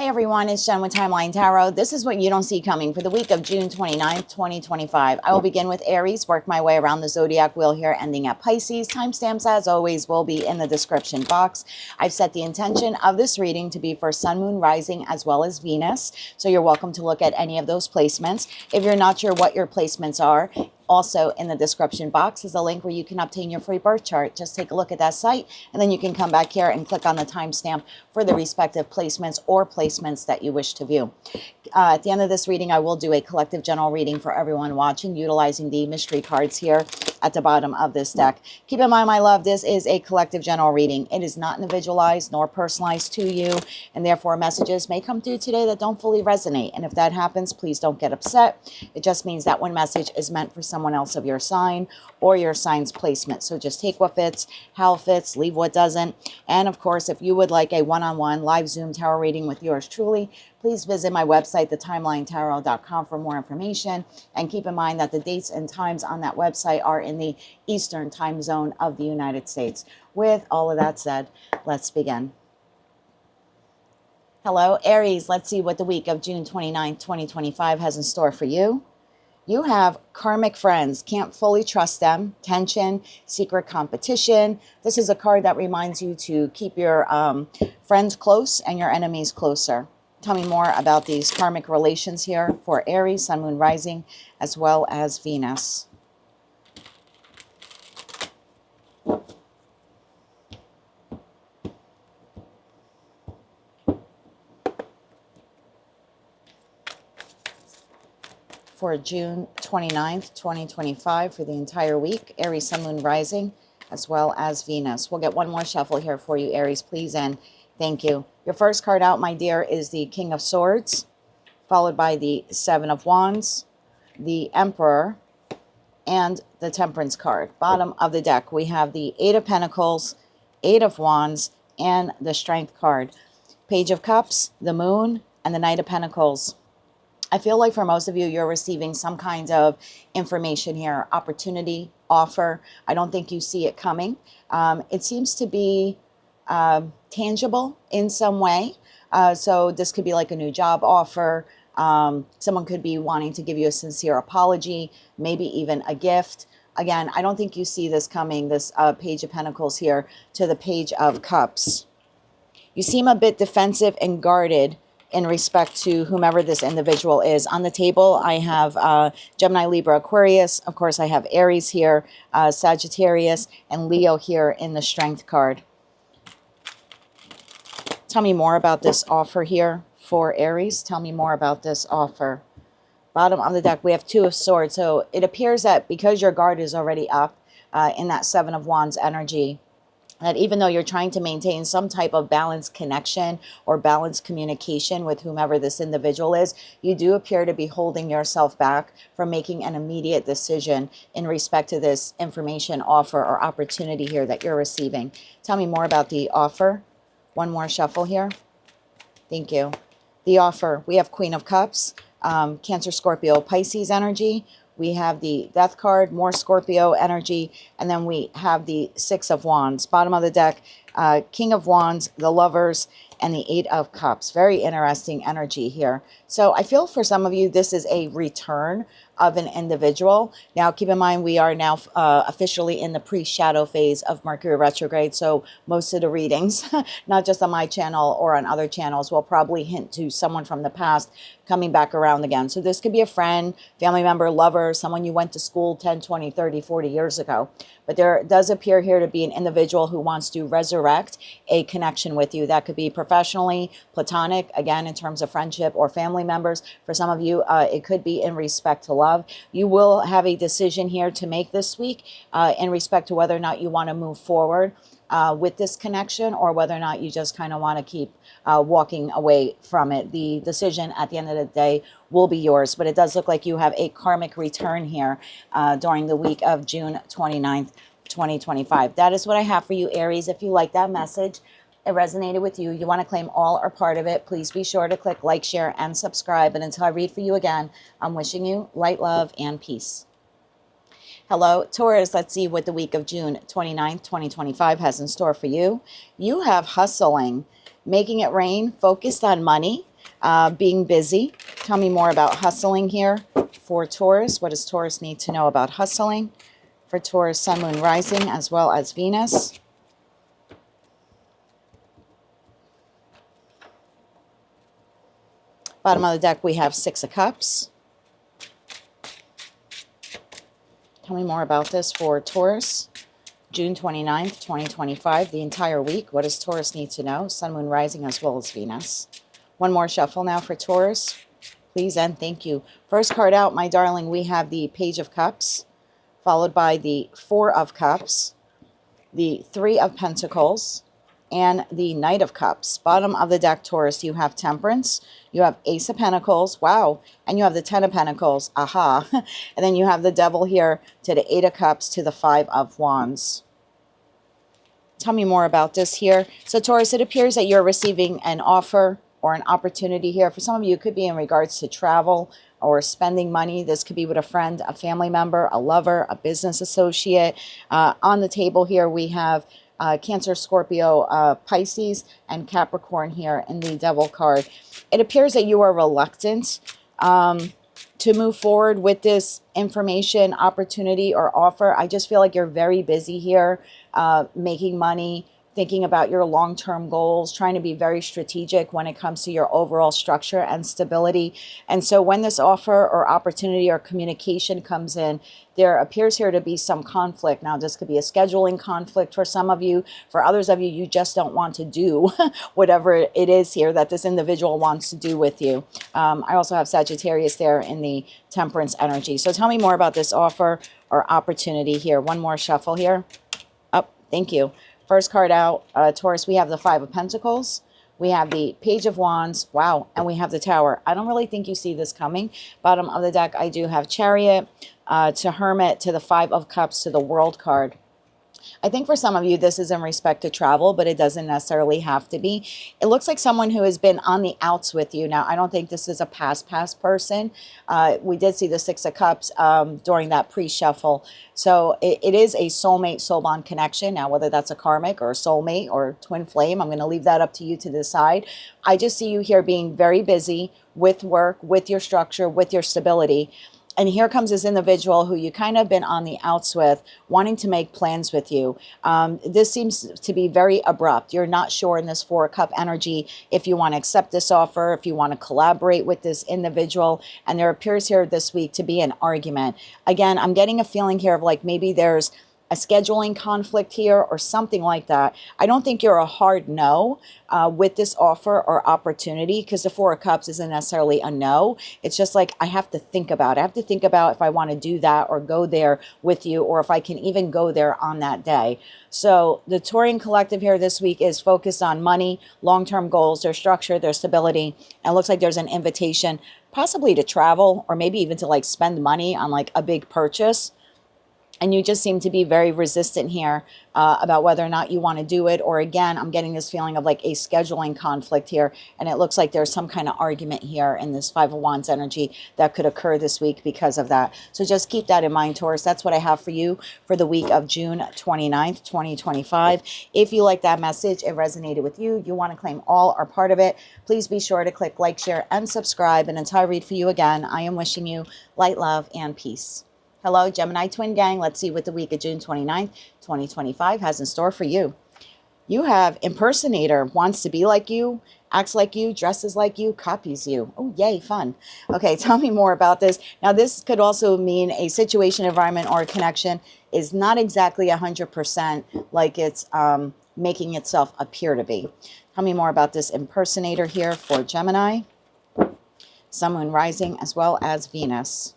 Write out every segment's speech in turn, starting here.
everyone, it's Jen with Timeline Tarot. This is what you don't see coming for the week of June 29th, 2025. I will begin with Aries, work my way around the zodiac wheel here, ending at Pisces. Timestamps, as always, will be in the description box. I've set the intention of this reading to be for Sun, Moon, Rising, as well as Venus. So you're welcome to look at any of those placements. If you're not sure what your placements are, also in the description box is a link where you can obtain your free birth chart. Just take a look at that site, and then you can come back here and click on the timestamp for the respective placements or placements that you wish to view. At the end of this reading, I will do a collective general reading for everyone watching, utilizing the mystery cards here at the bottom of this deck. Keep in mind, my love, this is a collective general reading. It is not individualized nor personalized to you, and therefore messages may come through today that don't fully resonate. And if that happens, please don't get upset. It just means that one message is meant for someone else of your sign or your sign's placement. So just take what fits, how it fits, leave what doesn't. And of course, if you would like a one-on-one live Zoom tarot reading with yours truly, please visit my website, thetimeline.tarot.com, for more information. And keep in mind that the dates and times on that website are in the Eastern time zone of the United States. With all of that said, let's begin. Hello, Aries. Let's see what the week of June 29th, 2025 has in store for you. You have karmic friends, can't fully trust them, tension, secret competition. This is a card that reminds you to keep your friends close and your enemies closer. Tell me more about these karmic relations here for Aries, Sun, Moon, Rising, as well as Venus. For June 29th, 2025, for the entire week, Aries, Sun, Moon, Rising, as well as Venus. We'll get one more shuffle here for you, Aries, please, and thank you. Your first card out, my dear, is the King of Swords, followed by the Seven of Wands, the Emperor, and the Temperance card. Bottom of the deck, we have the Eight of Pentacles, Eight of Wands, and the Strength card. Page of Cups, the Moon, and the Knight of Pentacles. I feel like for most of you, you're receiving some kind of information here, opportunity, offer. I don't think you see it coming. It seems to be tangible in some way. So this could be like a new job offer. Someone could be wanting to give you a sincere apology, maybe even a gift. Again, I don't think you see this coming, this Page of Pentacles here to the Page of Cups. You seem a bit defensive and guarded in respect to whomever this individual is. On the table, I have Gemini, Libra, Aquarius. Of course, I have Aries here, Sagittarius, and Leo here in the Strength card. Tell me more about this offer here for Aries. Tell me more about this offer. Bottom of the deck, we have Two of Swords. So it appears that because your guard is already up in that Seven of Wands energy, that even though you're trying to maintain some type of balanced connection or balanced communication with whomever this individual is, you do appear to be holding yourself back from making an immediate decision in respect to this information, offer, or opportunity here that you're receiving. Tell me more about the offer. One more shuffle here. Thank you. The offer, we have Queen of Cups, Cancer, Scorpio, Pisces energy. We have the Death card, more Scorpio energy, and then we have the Six of Wands. Bottom of the deck, King of Wands, the Lovers, and the Eight of Cups. Very interesting energy here. So I feel for some of you, this is a return of an individual. Now, keep in mind, we are now officially in the pre-shadow phase of Mercury retrograde. So most of the readings, not just on my channel or on other channels, will probably hint to someone from the past coming back around again. So this could be a friend, family member, lover, someone you went to school 10, 20, 30, 40 years ago. But there does appear here to be an individual who wants to resurrect a connection with you. That could be professionally, platonic, again, in terms of friendship or family members. For some of you, it could be in respect to love. You will have a decision here to make this week in respect to whether or not you want to move forward with this connection, or whether or not you just kind of want to keep walking away from it. The decision at the end of the day will be yours, but it does look like you have a karmic return here during the week of June 29th, 2025. That is what I have for you, Aries. If you like that message, it resonated with you, you want to claim all or part of it, please be sure to click like, share, and subscribe. And until I read for you again, I'm wishing you light, love, and peace. Hello, Taurus. Let's see what the week of June 29th, 2025 has in store for you. You have hustling, making it rain, focused on money. being busy. Tell me more about hustling here for Taurus. What does Taurus need to know about hustling? For Taurus, Sun, Moon, Rising, as well as Venus. Bottom of the deck, we have Six of Cups. Tell me more about this for Taurus. June 29th, 2025, the entire week. What does Taurus need to know? Sun, Moon, Rising, as well as Venus. One more shuffle now for Taurus. Please and thank you. First card out, my darling, we have the Page of Cups, followed by the Four of Cups, the Three of Pentacles, and the Knight of Cups. Bottom of the deck, Taurus, you have Temperance, you have Ace of Pentacles, wow, and you have the Ten of Pentacles, aha. And then you have the Devil here to the Eight of Cups to the Five of Wands. Tell me more about this here. So Taurus, it appears that you're receiving an offer or an opportunity here. For some of you, it could be in regards to travel or spending money. This could be with a friend, a family member, a lover, a business associate. On the table here, we have Cancer, Scorpio, Pisces, and Capricorn here in the Devil card. It appears that you are reluctant to move forward with this information, opportunity, or offer. I just feel like you're very busy here, making money, thinking about your long-term goals, trying to be very strategic when it comes to your overall structure and stability. And so when this offer or opportunity or communication comes in, there appears here to be some conflict. Now, this could be a scheduling conflict for some of you. For others of you, you just don't want to do whatever it is here that this individual wants to do with you. I also have Sagittarius there in the Temperance energy. So tell me more about this offer or opportunity here. One more shuffle here. Oh, thank you. First card out, Taurus, we have the Five of Pentacles. We have the Page of Wands. Wow. And we have the Tower. I don't really think you see this coming. Bottom of the deck, I do have Chariot to Hermit to the Five of Cups to the World card. I think for some of you, this is in respect to travel, but it doesn't necessarily have to be. It looks like someone who has been on the outs with you. Now, I don't think this is a past person. We did see the Six of Cups during that pre-shuffle. So it is a soulmate, soul bond connection. Now, whether that's a karmic or a soulmate or twin flame, I'm going to leave that up to you to decide. I just see you here being very busy with work, with your structure, with your stability. And here comes this individual who you kind of been on the outs with, wanting to make plans with you. This seems to be very abrupt. You're not sure in this Four of Cup energy if you want to accept this offer, if you want to collaborate with this individual. And there appears here this week to be an argument. Again, I'm getting a feeling here of like maybe there's a scheduling conflict here or something like that. I don't think you're a hard no with this offer or opportunity, because the Four of Cups isn't necessarily a no. It's just like I have to think about it. I have to think about if I want to do that or go there with you, or if I can even go there on that day. So the Taurian collective here this week is focused on money, long-term goals, their structure, their stability. And it looks like there's an invitation possibly to travel, or maybe even to like spend money on like a big purchase. And you just seem to be very resistant here about whether or not you want to do it. Or again, I'm getting this feeling of like a scheduling conflict here. And it looks like there's some kind of argument here in this Five of Wands energy that could occur this week because of that. So just keep that in mind, Taurus. That's what I have for you for the week of June 29th, 2025. If you like that message, it resonated with you, you want to claim all or part of it, please be sure to click like, share, and subscribe. And until I read for you again, I am wishing you light, love, and peace. Hello, Gemini Twin Gang. Let's see what the week of June 29th, 2025 has in store for you. You have impersonator, wants to be like you, acts like you, dresses like you, copies you. Oh, yay, fun. Okay, tell me more about this. Now, this could also mean a situation, environment, or a connection is not exactly 100% like it's making itself appear to be. Tell me more about this impersonator here for Gemini, Sun, Moon, Rising, as well as Venus.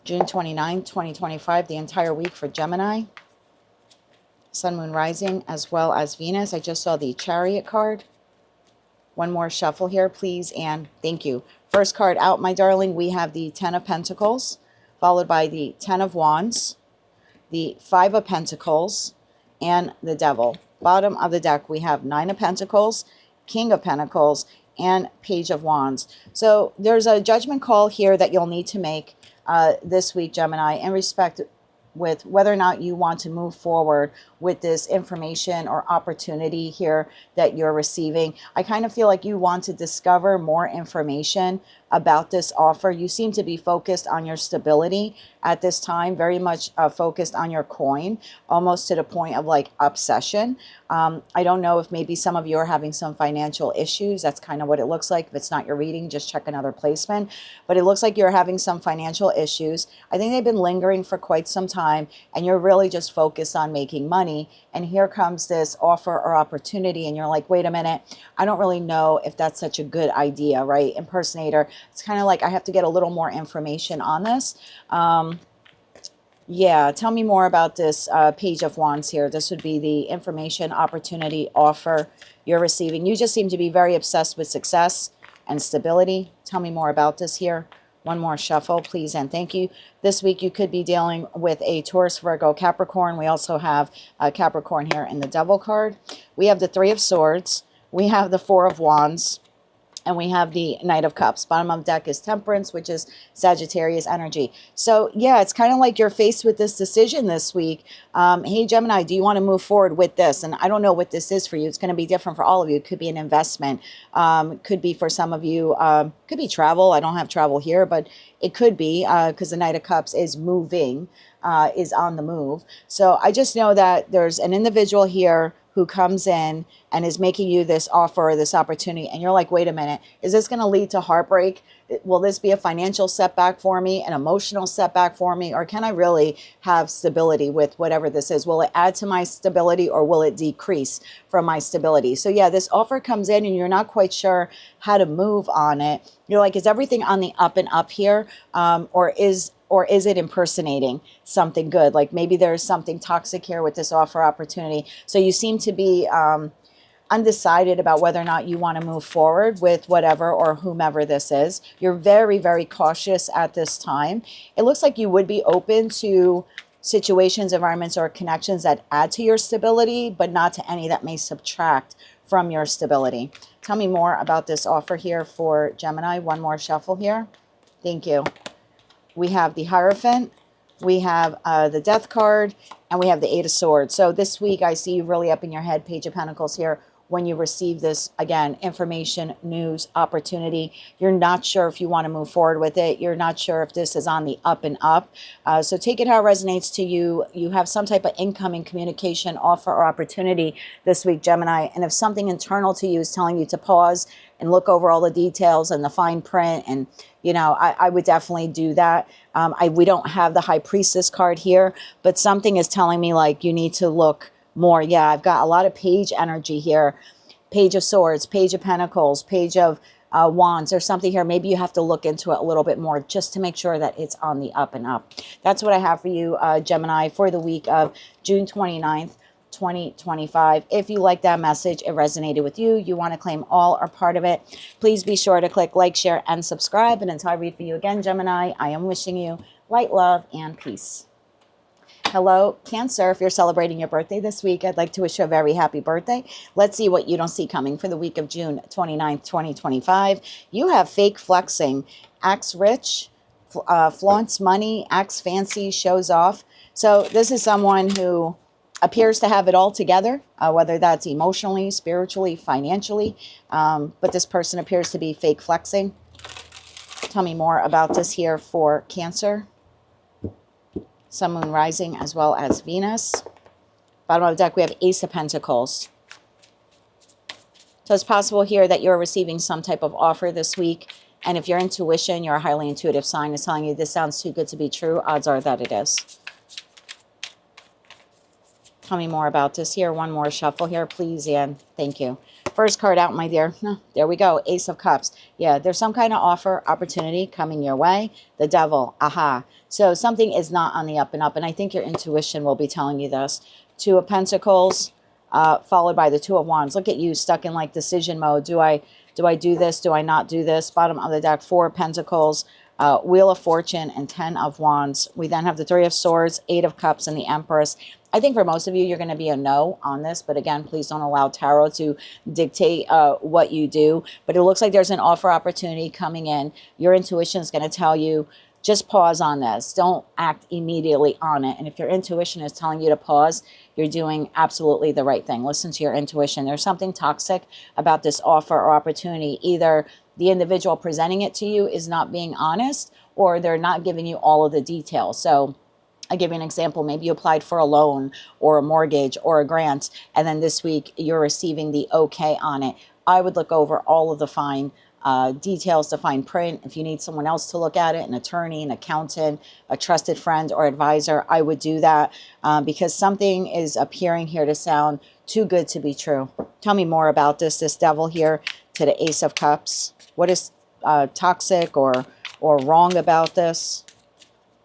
June 29, 2025, the entire week for Gemini, Sun, Moon, Rising, as well as Venus. I just saw the Chariot card. One more shuffle here, please, and thank you. First card out, my darling, we have the Ten of Pentacles, followed by the Ten of Wands, the Five of Pentacles, and the Devil. Bottom of the deck, we have Nine of Pentacles, King of Pentacles, and Page of Wands. So there's a judgment call here that you'll need to make this week, Gemini, in respect with whether or not you want to move forward with this information or opportunity here that you're receiving. I kind of feel like you want to discover more information about this offer. You seem to be focused on your stability at this time, very much focused on your coin, almost to the point of like obsession. I don't know if maybe some of you are having some financial issues. That's kind of what it looks like. If it's not your reading, just check another placement. But it looks like you're having some financial issues. I think they've been lingering for quite some time, and you're really just focused on making money. And here comes this offer or opportunity, and you're like, wait a minute, I don't really know if that's such a good idea, right? Impersonator. It's kind of like I have to get a little more information on this. Yeah, tell me more about this Page of Wands here. This would be the information, opportunity, offer you're receiving. You just seem to be very obsessed with success and stability. Tell me more about this here. One more shuffle, please, and thank you. This week you could be dealing with a Taurus, Virgo, Capricorn. We also have Capricorn here in the Devil card. We have the Three of Swords. We have the Four of Wands. And we have the Knight of Cups. Bottom of the deck is Temperance, which is Sagittarius energy. So, yeah, it's kind of like you're faced with this decision this week. Hey, Gemini, do you want to move forward with this? And I don't know what this is for you. It's going to be different for all of you. It could be an investment. Could be for some of you. Could be travel. I don't have travel here, but it could be because the Knight of Cups is moving, is on the move. So I just know that there's an individual here who comes in and is making you this offer or this opportunity, and you're like, wait a minute, is this going to lead to heartbreak? Will this be a financial setback for me, an emotional setback for me, or can I really have stability with whatever this is? Will it add to my stability, or will it decrease from my stability? So yeah, this offer comes in and you're not quite sure how to move on it. You're like, is everything on the up and up here, or is it impersonating something good? Like maybe there's something toxic here with this offer opportunity. So you seem to be undecided about whether or not you want to move forward with whatever or whomever this is. You're very, very cautious at this time. It looks like you would be open to situations, environments, or connections that add to your stability, but not to any that may subtract from your stability. Tell me more about this offer here for Gemini. One more shuffle here. Thank you. We have the Hierophant, we have the Death card, and we have the Eight of Swords. So this week I see you really up in your head, Page of Pentacles here, when you receive this, again, information, news, opportunity. You're not sure if you want to move forward with it. You're not sure if this is on the up and up. So take it how it resonates to you. You have some type of incoming communication, offer, or opportunity this week, Gemini. And if something internal to you is telling you to pause and look over all the details and the fine print, and I would definitely do that. We don't have the High Priestess card here, but something is telling me like you need to look more. Yeah, I've got a lot of Page energy here. Page of Swords, Page of Pentacles, Page of Wands, or something here. Maybe you have to look into it a little bit more just to make sure that it's on the up and up. That's what I have for you, Gemini, for the week of June 29th. 2025. If you like that message, it resonated with you, you want to claim all or part of it, please be sure to click like, share, and subscribe. And until I read for you again, Gemini, I am wishing you light, love, and peace. Hello, Cancer. If you're celebrating your birthday this week, I'd like to wish you a very happy birthday. Let's see what you don't see coming for the week of June 29th, 2025. You have fake flexing, acts rich, flaunts money, acts fancy, shows off. So this is someone who appears to have it all together, whether that's emotionally, spiritually, financially. But this person appears to be fake flexing. Tell me more about this here for Cancer. Sun, Moon, Rising, as well as Venus. Bottom of the deck, we have Ace of Pentacles. So it's possible here that you're receiving some type of offer this week. And if your intuition, you're a highly intuitive sign, is telling you this sounds too good to be true, odds are that it is. Tell me more about this here. One more shuffle here, please, and thank you. First card out, my dear. There we go. Ace of Cups. Yeah, there's some kind of offer, opportunity coming your way. The Devil. Aha. So something is not on the up and up, and I think your intuition will be telling you this. Two of Pentacles, followed by the Two of Wands. Look at you stuck in like decision mode. Do I do this? Do I not do this? Bottom of the deck, Four of Pentacles, Wheel of Fortune, and 10 of Wands. We then have the Three of Swords, Eight of Cups, and the Empress. I think for most of you, you're going to be a no on this. But again, please don't allow tarot to dictate what you do. But it looks like there's an offer opportunity coming in. Your intuition is going to tell you just pause on this. Don't act immediately on it. And if your intuition is telling you to pause, you're doing absolutely the right thing. Listen to your intuition. There's something toxic about this offer or opportunity. Either the individual presenting it to you is not being honest, or they're not giving you all of the details. So I'll give you an example. Maybe you applied for a loan or a mortgage or a grant, and then this week you're receiving the okay on it. I would look over all of the fine details, the fine print. If you need someone else to look at it, an attorney, an accountant, a trusted friend or advisor, I would do that because something is appearing here to sound too good to be true. Tell me more about this devil here to the Ace of Cups. What is toxic or wrong about this?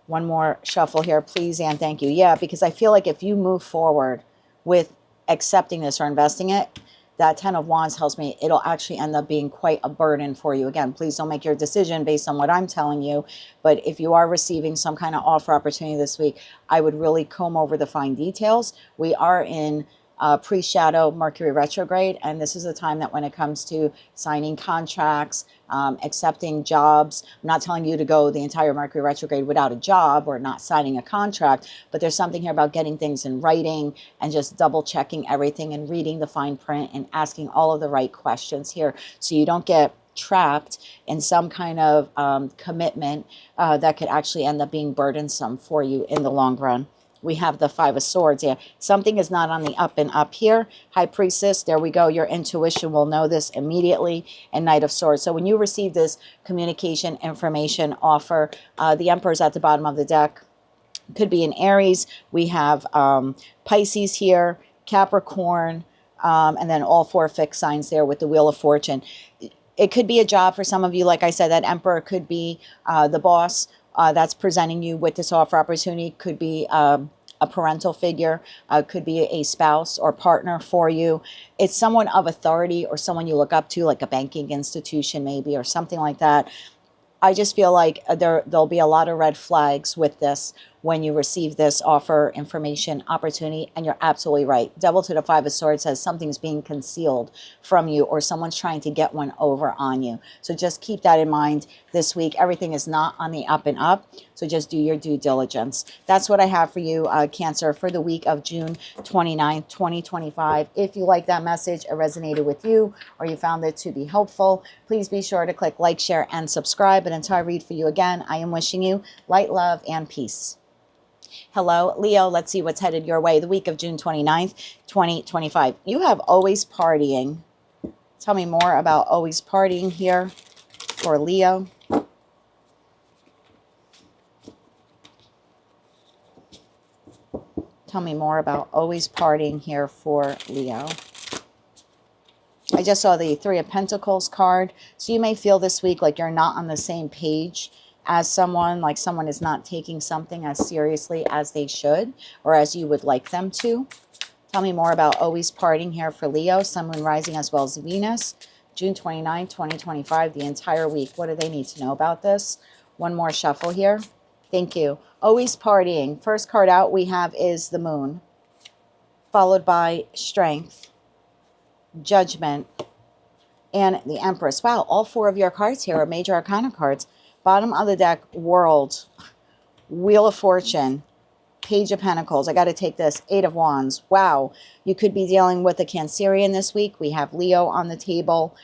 One more shuffle here, please, and thank you. Yeah, because I feel like if you move forward with accepting this or investing it, that 10 of Wands tells me it'll actually end up being quite a burden for you. Again, please don't make your decision based on what I'm telling you. But if you are receiving some kind of offer opportunity this week, I would really comb over the fine details. We are in pre-shadow Mercury retrograde, and this is a time that when it comes to signing contracts, accepting jobs, I'm not telling you to go the entire Mercury retrograde without a job or not signing a contract, but there's something here about getting things in writing and just double checking everything and reading the fine print and asking all of the right questions here so you don't get trapped in some kind of commitment that could actually end up being burdensome for you in the long run. We have the Five of Swords here. Something is not on the up and up here. High Priestess, there we go. Your intuition will know this immediately. And Knight of Swords. So when you receive this communication, information, offer, the Emperor's at the bottom of the deck. Could be an Aries. We have Pisces here, Capricorn, and then all four fixed signs there with the Wheel of Fortune. It could be a job for some of you. Like I said, that Emperor could be the boss that's presenting you with this offer opportunity. Could be a parental figure, could be a spouse or partner for you. It's someone of authority or someone you look up to, like a banking institution maybe, or something like that. I just feel like there'll be a lot of red flags with this when you receive this offer, information, opportunity, and you're absolutely right. Devil to the Five of Swords says something's being concealed from you or someone's trying to get one over on you. So just keep that in mind this week. Everything is not on the up and up, so just do your due diligence. That's what I have for you, Cancer, for the week of June 29th, 2025. If you like that message, it resonated with you, or you found it to be helpful, please be sure to click like, share, and subscribe. And until I read for you again, I am wishing you light, love, and peace. Hello, Leo. Let's see what's headed your way the week of June 29th, 2025. You have always partying. Tell me more about always partying here for Leo. Tell me more about always partying here for Leo. I just saw the Three of Pentacles card. So you may feel this week like you're not on the same page as someone, like someone is not taking something as seriously as they should or as you would like them to. Tell me more about always partying here for Leo, Sun, Moon, Rising, as well as Venus. June 29, 2025, the entire week. What do they need to know about this? One more shuffle here. Thank you. Always partying. First card out we have is the Moon, followed by Strength, Judgment, and the Empress. Wow, all four of your cards here are Major Arcana cards. Bottom of the deck, World, Wheel of Fortune, Page of Pentacles. I got to take this. Eight of Wands. Wow. You could be dealing with a Cancerian this week. We have Leo on the table,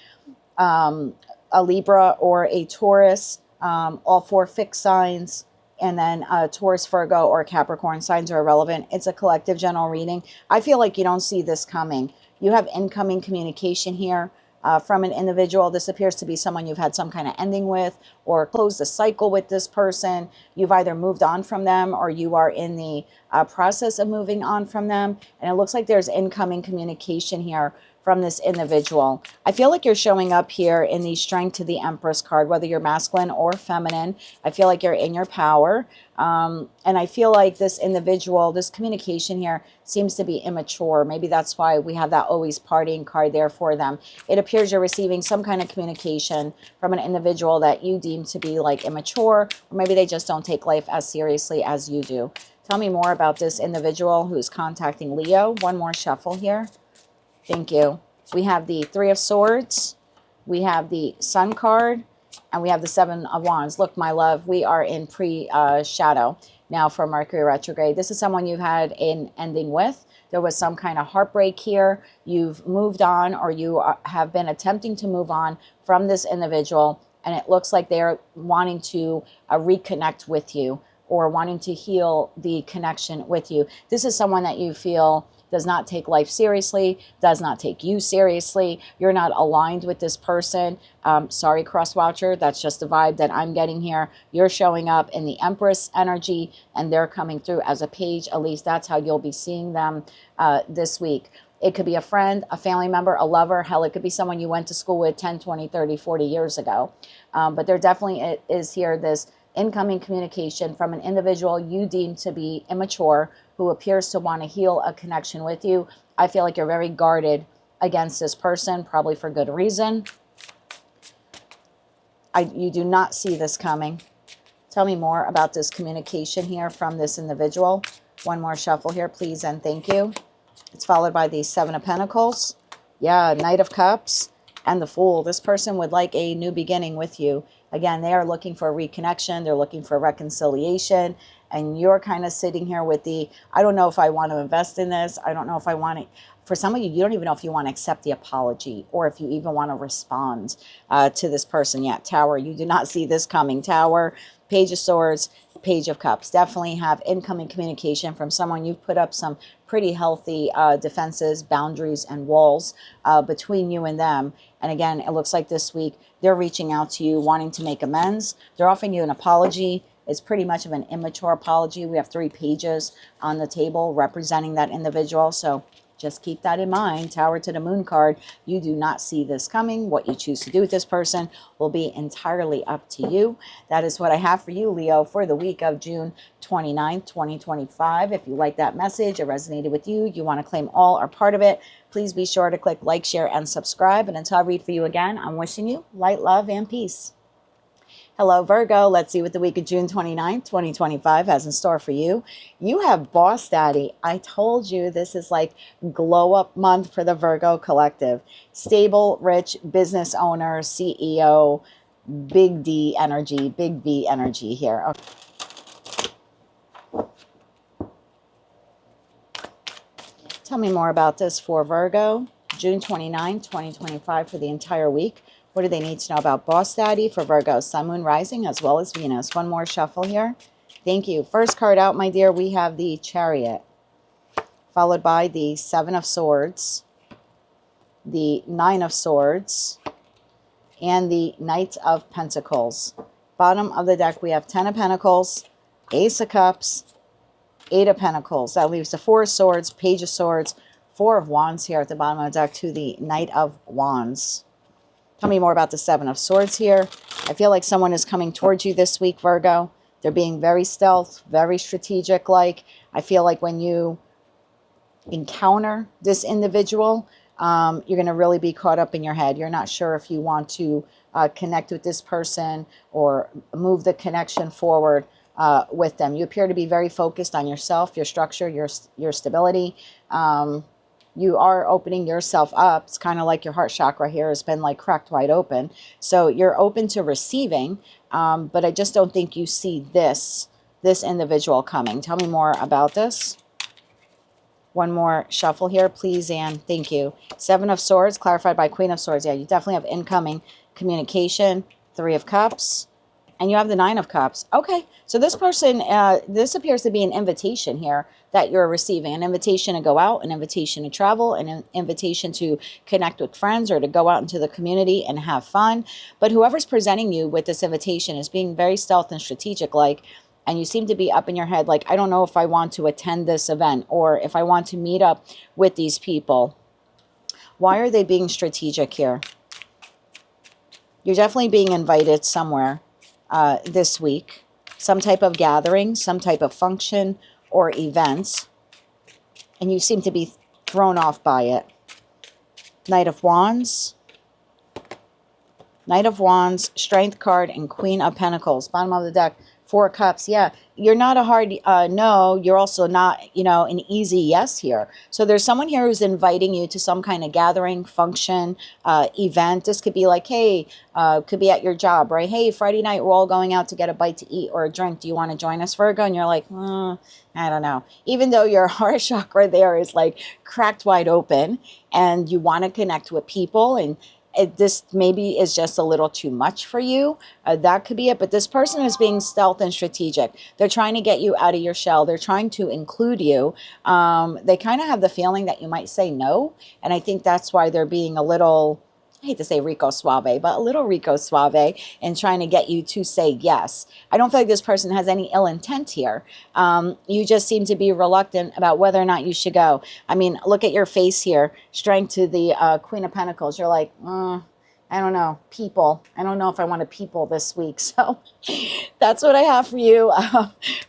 a Libra or a Taurus, all four fixed signs, and then Taurus, Virgo, or Capricorn. Signs are irrelevant. It's a collective general reading. I feel like you don't see this coming. You have incoming communication here. From an individual. This appears to be someone you've had some kind of ending with or closed the cycle with this person. You've either moved on from them or you are in the process of moving on from them. And it looks like there's incoming communication here from this individual. I feel like you're showing up here in the Strength to the Empress card, whether you're masculine or feminine. I feel like you're in your power. And I feel like this individual, this communication here seems to be immature. Maybe that's why we have that always partying card there for them. It appears you're receiving some kind of communication from an individual that you deem to be like immature, or maybe they just don't take life as seriously as you do. Tell me more about this individual who's contacting Leo. One more shuffle here. Thank you. We have the Three of Swords. We have the Sun card. And we have the Seven of Wands. Look, my love, we are in pre-shadow now for Mercury retrograde. This is someone you've had an ending with. There was some kind of heartbreak here. You've moved on, or you have been attempting to move on from this individual. And it looks like they're wanting to reconnect with you, or wanting to heal the connection with you. This is someone that you feel does not take life seriously, does not take you seriously. You're not aligned with this person. Sorry, cross watcher, that's just the vibe that I'm getting here. You're showing up in the Empress energy, and they're coming through as a page. At least that's how you'll be seeing them this week. It could be a friend, a family member, a lover. Hell, it could be someone you went to school with 10, 20, 30, 40 years ago. But there definitely is here this incoming communication from an individual you deem to be immature, who appears to want to heal a connection with you. I feel like you're very guarded against this person, probably for good reason. You do not see this coming. Tell me more about this communication here from this individual. One more shuffle here, please, and thank you. It's followed by the Seven of Pentacles. Yeah, Knight of Cups and the Fool. This person would like a new beginning with you. Again, they are looking for a reconnection. They're looking for reconciliation. And you're kind of sitting here with the, I don't know if I want to invest in this. I don't know if I want to. For some of you, you don't even know if you want to accept the apology, or if you even want to respond to this person yet. Tower, you do not see this coming. Tower, Page of Swords, Page of Cups. Definitely have incoming communication from someone you've put up some pretty healthy defenses, boundaries, and walls between you and them. And again, it looks like this week they're reaching out to you, wanting to make amends. They're offering you an apology. It's pretty much of an immature apology. We have 3 pages on the table representing that individual. So just keep that in mind. Tower to the Moon card. You do not see this coming. What you choose to do with this person will be entirely up to you. That is what I have for you, Leo, for the week of June 29th, 2025. If you like that message, it resonated with you, you want to claim all or part of it, please be sure to click like, share, and subscribe. And until I read for you again, I'm wishing you light, love, and peace. Hello, Virgo. Let's see what the week of June 29th, 2025 has in store for you. You have Boss Daddy. I told you this is like glow up month for the Virgo collective. Stable, rich business owner, CEO, big D energy, big V energy here. Okay. Tell me more about this for Virgo. June 29th, 2025 for the entire week. What do they need to know about Boss Daddy for Virgo, Sun, Moon, Rising, as well as Venus? One more shuffle here. Thank you. First card out, my dear, we have the Chariot, followed by the Seven of Swords, the Nine of Swords, and the Knight of Pentacles. Bottom of the deck, we have 10 of Pentacles, Ace of Cups, 8 of Pentacles. That leaves the 4 of Swords, Page of Swords, 4 of Wands here at the bottom of the deck to the Knight of Wands. Tell me more about the Seven of Swords here. I feel like someone is coming towards you this week, Virgo. They're being very stealth, very strategic-like. I feel like when you encounter this individual, you're going to really be caught up in your head. You're not sure if you want to connect with this person or move the connection forward with them. You appear to be very focused on yourself, your structure, your stability. You are opening yourself up. It's kind of like your heart chakra here has been like cracked wide open. So you're open to receiving, but I just don't think you see this individual coming. Tell me more about this. One more shuffle here, please, and thank you. Seven of Swords, clarified by Queen of Swords. Yeah, you definitely have incoming communication. 3 of Cups. And you have the 9 of Cups. Okay, so this person, this appears to be an invitation here that you're receiving. An invitation to go out, an invitation to travel, an invitation to connect with friends or to go out into the community and have fun. But whoever's presenting you with this invitation is being very stealth and strategic-like, and you seem to be up in your head like, I don't know if I want to attend this event or if I want to meet up with these people. Why are they being strategic here? You're definitely being invited somewhere this week. Some type of gathering, some type of function or event. And you seem to be thrown off by it. Knight of Wands. Knight of Wands, Strength card, and Queen of Pentacles. Bottom of the deck, Four of Cups. Yeah, you're not a hard no. You're also not, an easy yes here. So there's someone here who's inviting you to some kind of gathering, function, event. This could be like, hey, could be at your job, right? Hey, Friday night, we're all going out to get a bite to eat or a drink. Do you want to join us, Virgo? And you're like, I don't know. Even though your heart chakra there is like cracked wide open and you want to connect with people, and this maybe is just a little too much for you. That could be it. But this person is being stealth and strategic. They're trying to get you out of your shell. They're trying to include you. They kind of have the feeling that you might say no. And I think that's why they're being a little, I hate to say Rico Suave, but a little Rico Suave in trying to get you to say yes. I don't feel like this person has any ill intent here. You just seem to be reluctant about whether or not you should go. I mean, look at your face here. Strength to the Queen of Pentacles. You're like, I don't know, people. I don't know if I want to people this week. So that's what I have for you,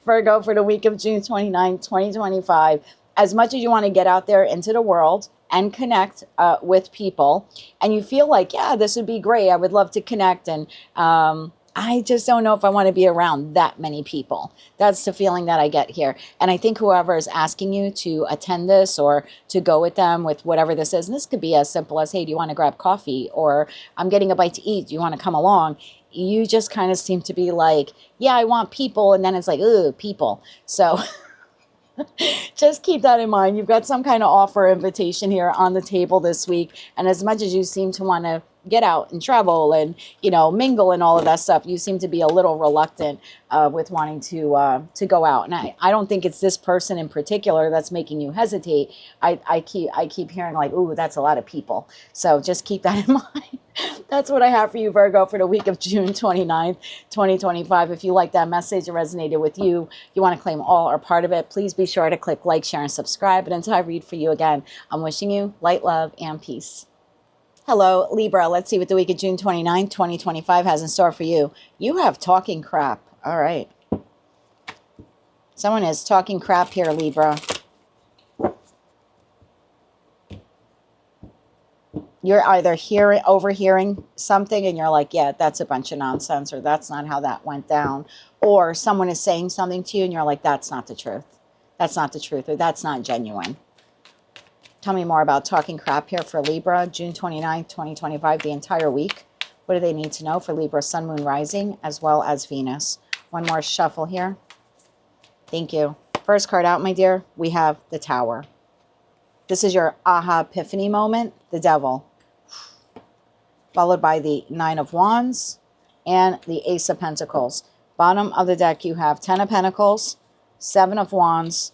Virgo, for the week of June 29, 2025. As much as you want to get out there into the world and connect with people, and you feel like, yeah, this would be great. I would love to connect. And I just don't know if I want to be around that many people. That's the feeling that I get here. And I think whoever is asking you to attend this or to go with them with whatever this is, and this could be as simple as, hey, do you want to grab coffee? Or I'm getting a bite to eat. Do you want to come along? You just kind of seem to be like, yeah, I want people. And then it's like, ooh, people. So just keep that in mind. You've got some kind of offer invitation here on the table this week. And as much as you seem to want to get out and travel and, mingle and all of that stuff, you seem to be a little reluctant with wanting to go out. And I don't think it's this person in particular that's making you hesitate. I keep hearing like, ooh, that's a lot of people. So just keep that in mind. That's what I have for you, Virgo, for the week of June 29th, 2025. If you like that message, it resonated with you, you want to claim all or part of it, please be sure to click like, share, and subscribe. But until I read for you again, I'm wishing you light, love, and peace. Hello, Libra. Let's see what the week of June 29th, 2025 has in store for you. You have talking crap. All right. Someone is talking crap here, Libra. You're either overhearing something and you're like, yeah, that's a bunch of nonsense, or that's not how that went down. Or someone is saying something to you and you're like, that's not the truth. That's not the truth, or that's not genuine. Tell me more about talking crap here for Libra, June 29th, 2025, the entire week. What do they need to know for Libra, Sun, Moon, Rising, as well as Venus? One more shuffle here. Thank you. First card out, my dear, we have the Tower. This is your aha epiphany moment, the Devil. Followed by the Nine of Wands and the Ace of Pentacles. Bottom of the deck, you have Ten of Pentacles, Seven of Wands,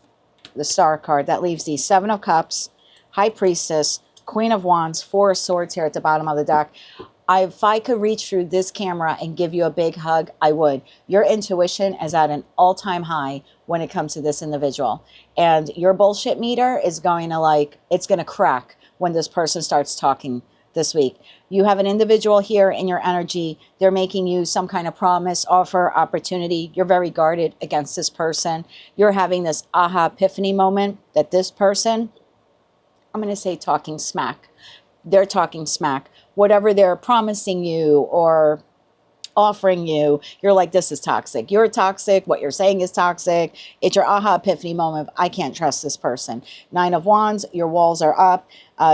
the Star card. That leaves the Seven of Cups, High Priestess, Queen of Wands, Four of Swords here at the bottom of the deck. If I could reach through this camera and give you a big hug, I would. Your intuition is at an all-time high when it comes to this individual. And your bullshit meter is going to it's going to crack when this person starts talking this week. You have an individual here in your energy. They're making you some kind of promise, offer, opportunity. You're very guarded against this person. You're having this aha epiphany moment that this person, I'm going to say talking smack. They're talking smack. Whatever they're promising you or offering you, you're like, this is toxic. You're toxic. What you're saying is toxic. It's your aha epiphany moment of, I can't trust this person. Nine of Wands, your walls are up.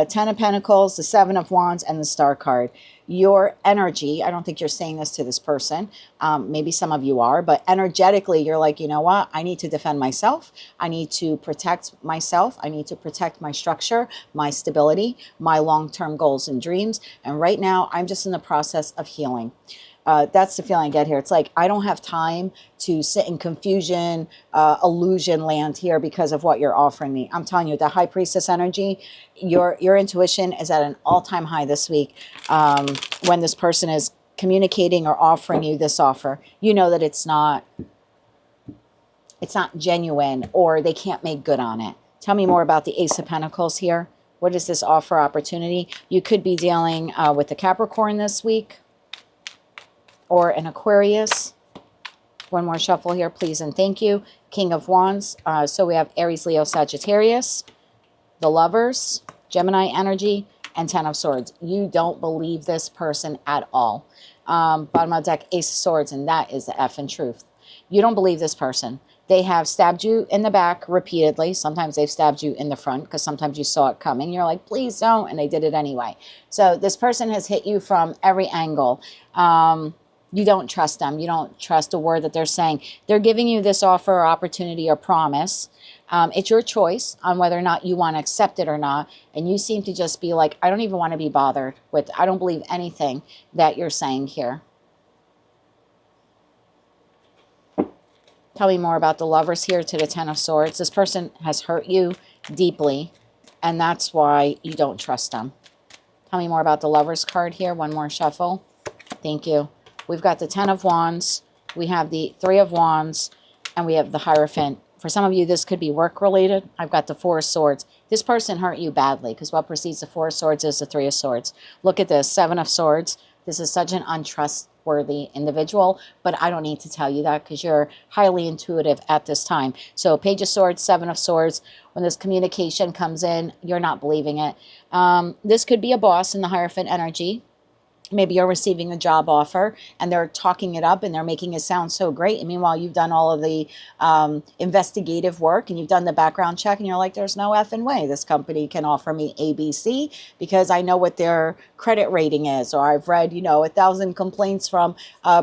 Ten of Pentacles, the Seven of Wands, and the Star card. Your energy, I don't think you're saying this to this person. Maybe some of you are, but energetically, you're like, you know what? I need to defend myself. I need to protect myself. I need to protect my structure, my stability, my long-term goals and dreams. And right now, I'm just in the process of healing. That's the feeling I get here. It's like, I don't have time to sit in confusion, illusion land here because of what you're offering me. I'm telling you, the High Priestess energy, your intuition is at an all-time high this week when this person is communicating or offering you this offer. You know that it's not genuine, or they can't make good on it. Tell me more about the Ace of Pentacles here. What is this offer opportunity? You could be dealing with the Capricorn this week, or an Aquarius. One more shuffle here, please and thank you. King of Wands. So we have Aries, Leo, Sagittarius, the Lovers, Gemini energy, and 10 of Swords. You don't believe this person at all. Bottom of the deck, Ace of Swords, and that is the effing truth. You don't believe this person. They have stabbed you in the back repeatedly. Sometimes they've stabbed you in the front because sometimes you saw it coming. You're like, please don't, and they did it anyway. So this person has hit you from every angle. You don't trust them. You don't trust a word that they're saying. They're giving you this offer or opportunity or promise. It's your choice on whether or not you want to accept it or not. And you seem to just be like, I don't even want to be bothered with, I don't believe anything that you're saying here. Tell me more about the Lovers here to the 10 of Swords. This person has hurt you deeply, and that's why you don't trust them. Tell me more about the Lovers card here. One more shuffle. Thank you. We've got the 10 of Wands. We have the 3 of Wands, and we have the Hierophant. For some of you, this could be work-related. I've got the 4 of Swords. This person hurt you badly because what precedes the 4 of Swords is the 3 of Swords. Look at this, 7 of Swords. This is such an untrustworthy individual, but I don't need to tell you that because you're highly intuitive at this time. So Page of Swords, 7 of Swords. When this communication comes in, you're not believing it. This could be a boss in the Hierophant energy. Maybe you're receiving a job offer and they're talking it up and they're making it sound so great. And meanwhile, you've done all of the investigative work and you've done the background check and you're like, there's no effing way this company can offer me ABC because I know what their credit rating is. Or I've read, 1,000 complaints from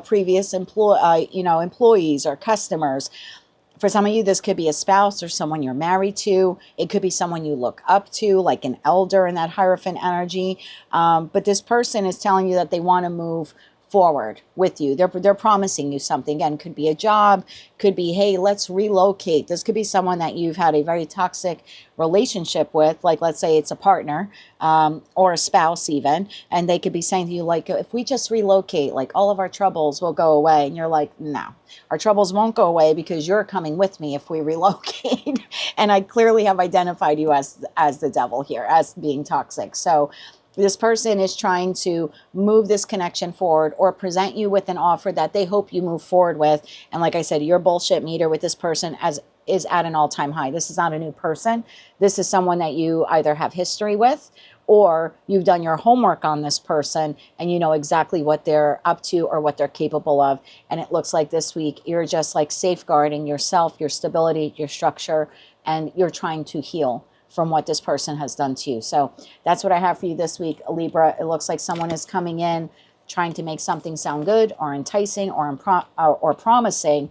previous employees or customers. For some of you, this could be a spouse or someone you're married to. It could be someone you look up to, like an elder in that Hierophant energy. But this person is telling you that they want to move forward with you. They're promising you something. Again, could be a job, could be, hey, let's relocate. This could be someone that you've had a very toxic relationship with, like let's say it's a partner or a spouse even, and they could be saying to you like, if we just relocate, like all of our troubles will go away. And you're like, no, our troubles won't go away because you're coming with me if we relocate. And I clearly have identified you as the devil here, as being toxic. So this person is trying to move this connection forward or present you with an offer that they hope you move forward with. And like I said, your bullshit meter with this person is at an all-time high. This is not a new person. This is someone that you either have history with or you've done your homework on this person and you know exactly what they're up to or what they're capable of. And it looks like this week you're just like safeguarding yourself, your stability, your structure, and you're trying to heal from what this person has done to you. So that's what I have for you this week, Libra. It looks like someone is coming in trying to make something sound good or enticing or promising.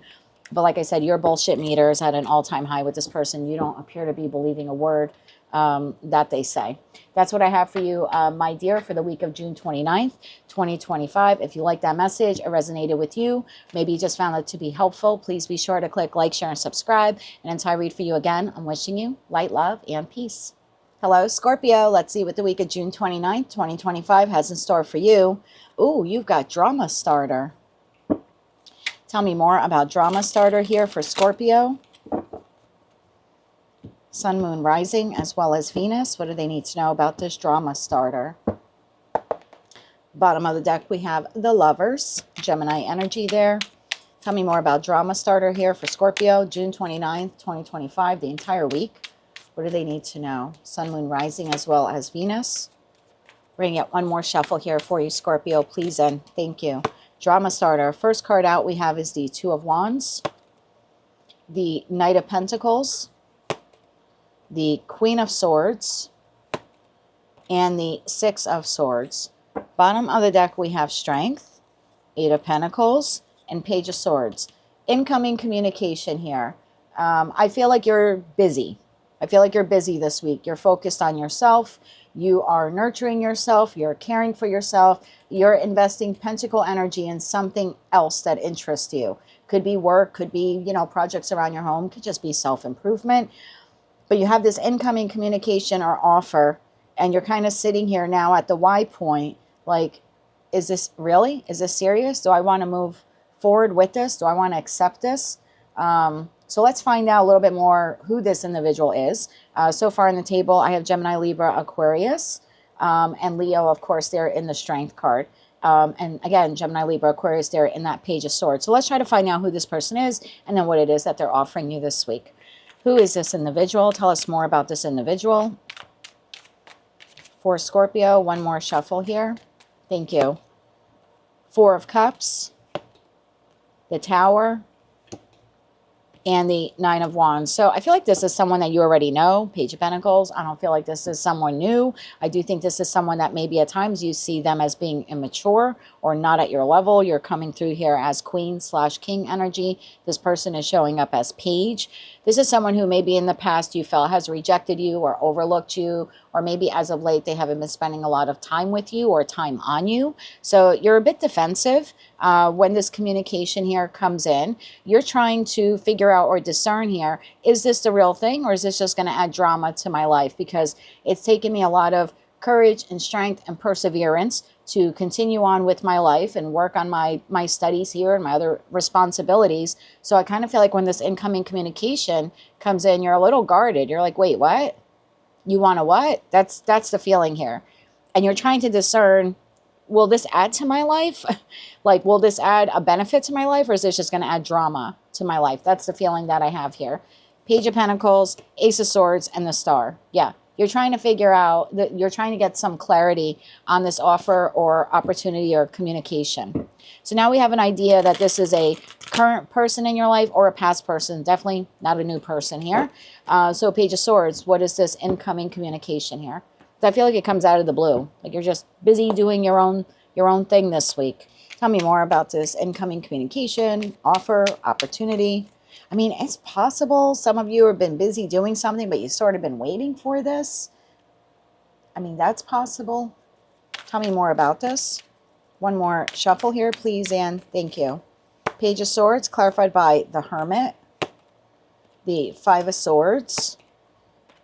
But like I said, your bullshit meter is at an all-time high with this person. You don't appear to be believing a word that they say. That's what I have for you, my dear, for the week of June 29th, 2025. If you like that message, it resonated with you, maybe you just found it to be helpful, please be sure to click like, share, and subscribe. And until I read for you again, I'm wishing you light, love, and peace. Hello, Scorpio. Let's see what the week of June 29th, 2025 has in store for you. Ooh, you've got drama starter. Tell me more about drama starter here for Scorpio. Sun, Moon, Rising, as well as Venus. What do they need to know about this drama starter? Bottom of the deck, we have the Lovers, Gemini energy there. Tell me more about drama starter here for Scorpio, June 29th, 2025, the entire week. What do they need to know? Sun, Moon, Rising, as well as Venus. We're going to get one more shuffle here for you, Scorpio, please, and thank you. Drama starter. First card out we have is the Two of Wands, the Knight of Pentacles, the Queen of Swords, and the Six of Swords. Bottom of the deck, we have Strength, Eight of Pentacles, and Page of Swords. Incoming communication here. I feel like you're busy. I feel like you're busy this week. You're focused on yourself. You are nurturing yourself. You're caring for yourself. You're investing pentacle energy in something else that interests you. Could be work, could be, projects around your home, could just be self-improvement. But you have this incoming communication or offer, and you're kind of sitting here now at the Y point, like, is this really? Is this serious? Do I want to move forward with this? Do I want to accept this? So let's find out a little bit more who this individual is. So far in the table, I have Gemini, Libra, Aquarius, and Leo, of course, they're in the Strength card. And again, Gemini, Libra, Aquarius, they're in that Page of Swords. So let's try to find out who this person is and then what it is that they're offering you this week. Who is this individual? Tell us more about this individual For Scorpio, one more shuffle here. Thank you. Four of Cups, the Tower, and the Nine of Wands. So I feel like this is someone that you already know. Page of Pentacles. I don't feel like this is someone new. I do think this is someone that maybe at times you see them as being immature or not at your level. You're coming through here as Queen/King energy. This person is showing up as Page. This is someone who maybe in the past you felt has rejected you or overlooked you, or maybe as of late they haven't been spending a lot of time with you or time on you. So you're a bit defensive when this communication here comes in. You're trying to figure out or discern here, is this the real thing, or is this just going to add drama to my life? Because it's taken me a lot of courage and strength and perseverance to continue on with my life and work on my studies here and my other responsibilities. So I kind of feel like when this incoming communication comes in, you're a little guarded. You're like, wait, what? You want to what? That's the feeling here. And you're trying to discern, will this add to my life? Like, will this add a benefit to my life, or is this just going to add drama to my life? That's the feeling that I have here. Page of Pentacles, Ace of Swords, and the Star. Yeah, you're trying to figure out, that you're trying to get some clarity on this offer or opportunity or communication. So now we have an idea that this is a current person in your life or a past person. Definitely not a new person here. So Page of Swords, what is this incoming communication here? I feel like it comes out of the blue. Like you're just busy doing your own thing this week. Tell me more about this incoming communication, offer, opportunity. I mean, it's possible some of you have been busy doing something, but you've sort of been waiting for this. I mean, that's possible. Tell me more about this. One more shuffle here, please, and thank you. Page of Swords, clarified by the Hermit, the Five of Swords,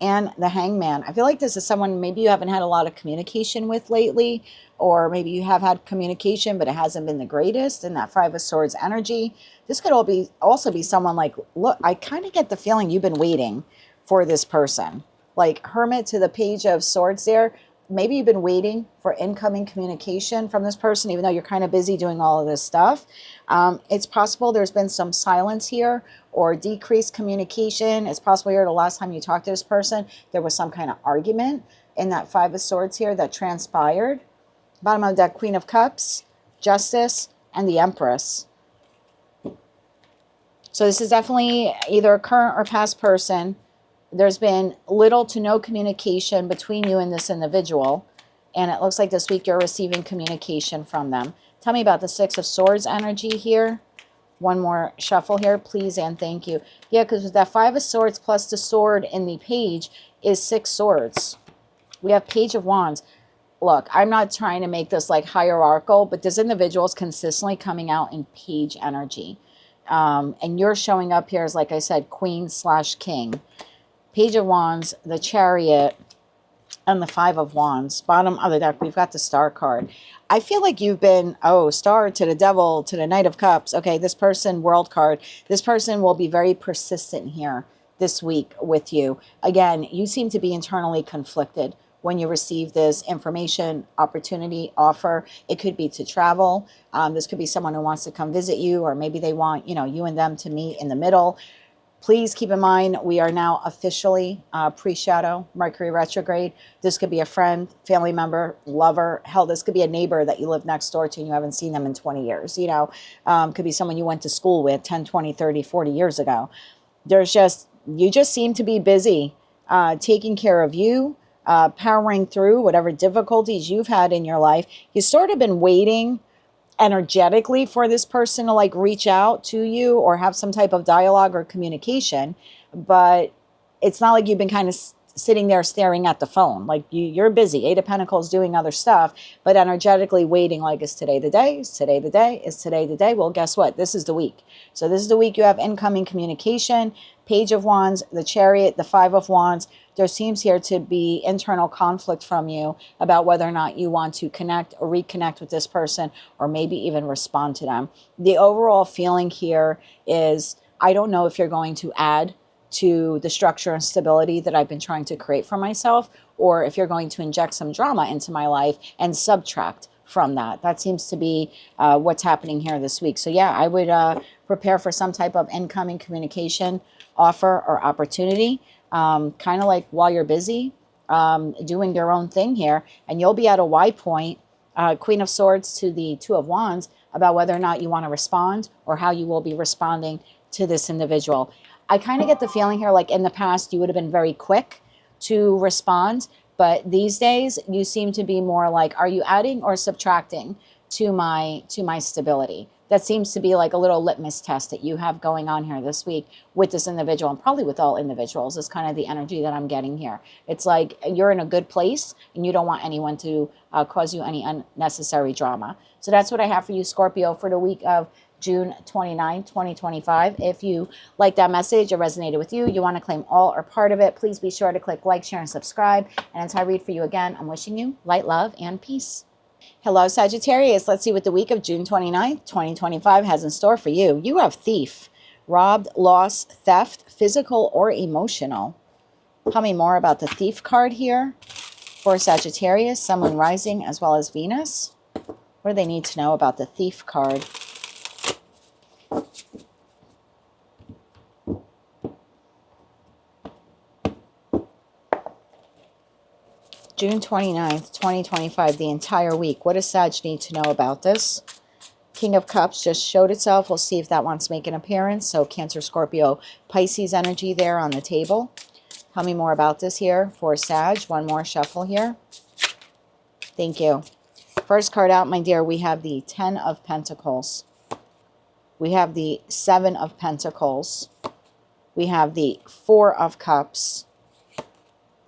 and the Hangman. I feel like this is someone maybe you haven't had a lot of communication with lately, or maybe you have had communication, but it hasn't been the greatest in that Five of Swords energy. This could also be someone like, look, I kind of get the feeling you've been waiting for this person. Like Hermit to the Page of Swords there. Maybe you've been waiting for incoming communication from this person, even though you're kind of busy doing all of this stuff. It's possible there's been some silence here or decreased communication. It's possible here the last time you talked to this person, there was some kind of argument in that Five of Swords here that transpired. Bottom of the deck, Queen of Cups, Justice, and the Empress. So this is definitely either a current or past person. There's been little to no communication between you and this individual. And it looks like this week you're receiving communication from them. Tell me about the Six of Swords energy here. One more shuffle here, please, and thank you. Yeah, because with that Five of Swords plus the sword in the page is Six Swords. We have Page of Wands. Look, I'm not trying to make this like hierarchical, but this individual is consistently coming out in page energy. And you're showing up here as, like I said, Queen/King. Page of Wands, the Chariot, and the Five of Wands. Bottom of the deck, we've got the Star card. I feel like you've been, Star to the Devil, to the Knight of Cups. Okay, this person, World card. This person will be very persistent here this week with you. Again, you seem to be internally conflicted when you receive this information, opportunity, offer. It could be to travel. This could be someone who wants to come visit you, or maybe they want, you and them to meet in the middle. Please keep in mind, we are now officially pre-shadow Mercury retrograde. This could be a friend, family member, lover. Hell, this could be a neighbor that you live next door to and you haven't seen them in 20 years. Could be someone you went to school with 10, 20, 30, 40 years ago. You just seem to be busy taking care of you, powering through whatever difficulties you've had in your life. You've sort of been waiting energetically for this person to like reach out to you or have some type of dialogue or communication, but it's not like you've been kind of sitting there staring at the phone. Like you're busy. Eight of Pentacles doing other stuff, but energetically waiting like, is today the day? Is today the day? Is today the day? Well, guess what? This is the week. So this is the week you have incoming communication. Page of Wands, the Chariot, the Five of Wands. There seems here to be internal conflict from you about whether or not you want to connect or reconnect with this person, or maybe even respond to them. The overall feeling here is, I don't know if you're going to add to the structure and stability that I've been trying to create for myself, or if you're going to inject some drama into my life and subtract from that. That seems to be what's happening here this week. So yeah, I would prepare for some type of incoming communication, offer, or opportunity. Kind of like while you're busy, doing their own thing here, and you'll be at a Y point, Queen of Swords to the Two of Wands, about whether or not you want to respond or how you will be responding to this individual. I kind of get the feeling here, like in the past, you would have been very quick to respond, but these days you seem to be more like, are you adding or subtracting to my stability? That seems to be like a little litmus test that you have going on here this week with this individual, and probably with all individuals, is kind of the energy that I'm getting here. It's like you're in a good place and you don't want anyone to cause you any unnecessary drama. So that's what I have for you, Scorpio, for the week of June 29, 2025. If you like that message, it resonated with you, you want to claim all or part of it, please be sure to click like, share, and subscribe. And until I read for you again, I'm wishing you light, love, and peace. Hello, Sagittarius. Let's see what the week of June 29th, 2025 has in store for you. You have thief, robbed, loss, theft, physical or emotional. Tell me more about the thief card here for Sagittarius, Sun, Moon, Rising, as well as Venus. What do they need to know about the thief card? June 29th, 2025, the entire week. What does Sag need to know about this? King of Cups just showed itself. We'll see if that wants to make an appearance. So Cancer, Scorpio, Pisces energy there on the table. Tell me more about this here for Sag. One more shuffle here. Thank you. First card out, my dear, we have the 10 of Pentacles. We have the 7 of Pentacles. We have the 4 of Cups.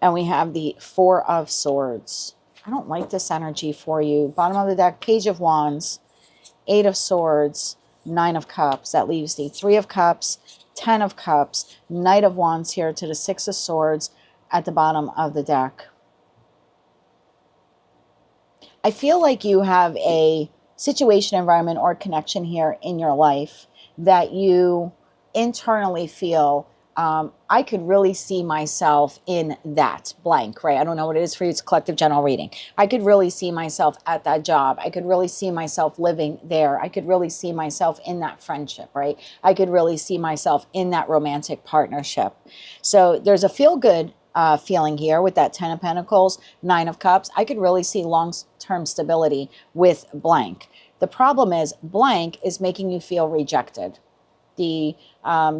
And we have the 4 of Swords. I don't like this energy for you. Bottom of the deck, Page of Wands, 8 of Swords, 9 of Cups. That leaves the 3 of Cups, 10 of Cups, Knight of Wands here to the 6 of Swords at the bottom of the deck. I feel like you have a situation, environment, or connection here in your life that you internally feel, I could really see myself in that blank, right? I don't know what it is for you. It's a collective general reading. I could really see myself at that job. I could really see myself living there. I could really see myself in that friendship, right? I could really see myself in that romantic partnership. So there's a feel-good feeling here with that 10 of Pentacles, 9 of Cups. I could really see long-term stability with blank. The problem is blank is making you feel rejected. The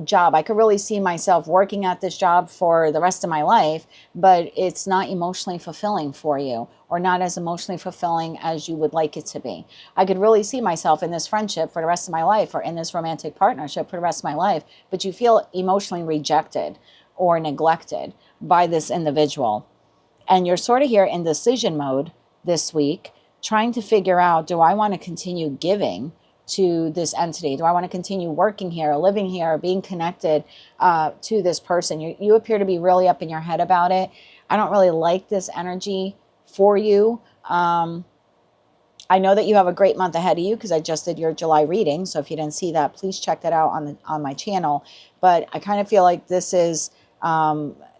job, I could really see myself working at this job for the rest of my life, but it's not emotionally fulfilling for you, or not as emotionally fulfilling as you would like it to be. I could really see myself in this friendship for the rest of my life, or in this romantic partnership for the rest of my life, but you feel emotionally rejected or neglected by this individual. And you're sort of here in decision mode this week, trying to figure out, do I want to continue giving to this entity? Do I want to continue working here, living here, being connected to this person? You appear to be really up in your head about it. I don't really like this energy for you. I know that you have a great month ahead of you because I just did your July reading. So if you didn't see that, please check that out on my channel. But I kind of feel like this is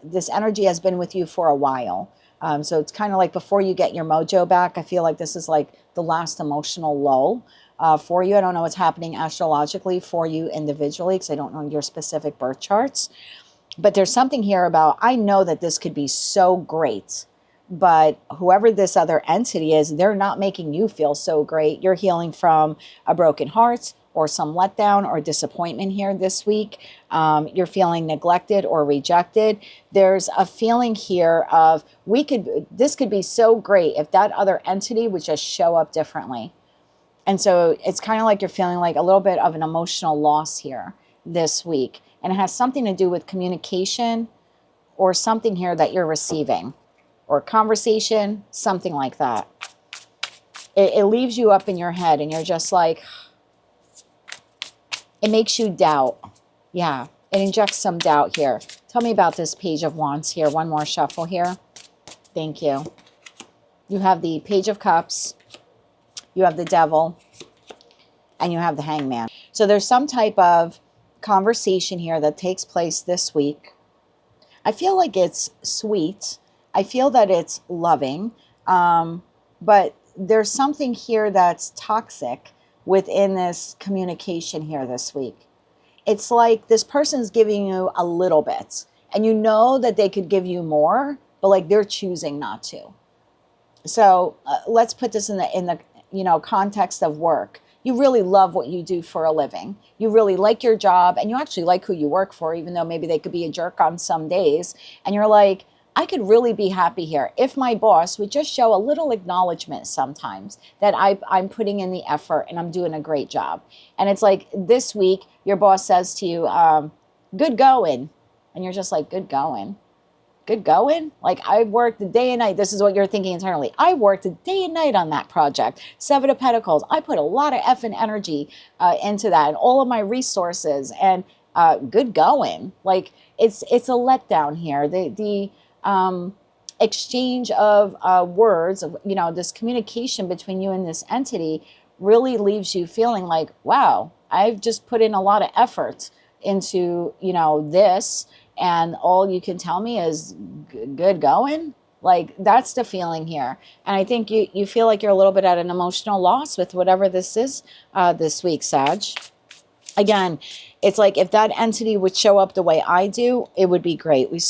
this energy has been with you for a while. So it's kind of like before you get your mojo back, I feel like this is like the last emotional lull for you. I don't know what's happening astrologically for you individually because I don't know your specific birth charts. But there's something here about, I know that this could be so great, but whoever this other entity is, they're not making you feel so great. You're healing from a broken heart or some letdown or disappointment here this week. You're feeling neglected or rejected. There's a feeling here of, this could be so great if that other entity would just show up differently. And so it's kind of like you're feeling like a little bit of an emotional loss here this week. And it has something to do with communication or something here that you're receiving, or conversation, something like that. It leaves you up in your head and you're just like, it makes you doubt. Yeah, it injects some doubt here. Tell me about this Page of Wands here. One more shuffle here. Thank you. You have the Page of Cups. You have the Devil, and you have the Hangman. So there's some type of conversation here that takes place this week. I feel like it's sweet. I feel that it's loving, but there's something here that's toxic within this communication here this week. It's like this person's giving you a little bit, and you know that they could give you more, but like they're choosing not to. So let's put this in the you know, context of work. You really love what you do for a living. You really like your job, and you actually like who you work for, even though maybe they could be a jerk on some days. And you're like, I could really be happy here if my boss would just show a little acknowledgement sometimes that I'm putting in the effort and I'm doing a great job. And it's like this week, your boss says to you, good going. And you're just like, good going. Good going? Like, I worked the day and night. This is what you're thinking internally. I worked the day and night on that project. Seven of Pentacles. I put a lot of effing energy into that and all of my resources, and good going. Like, it's a letdown here. The exchange of words, of, you know, this communication between you and this entity really leaves you feeling like, wow, I've just put in a lot of effort into, you know, this, and all you can tell me is good going. Like, that's the feeling here. And I think you feel like you're a little bit at an emotional loss with whatever this is this week, Sag. Again, it's like if that entity would show up the way I do, it would be great. We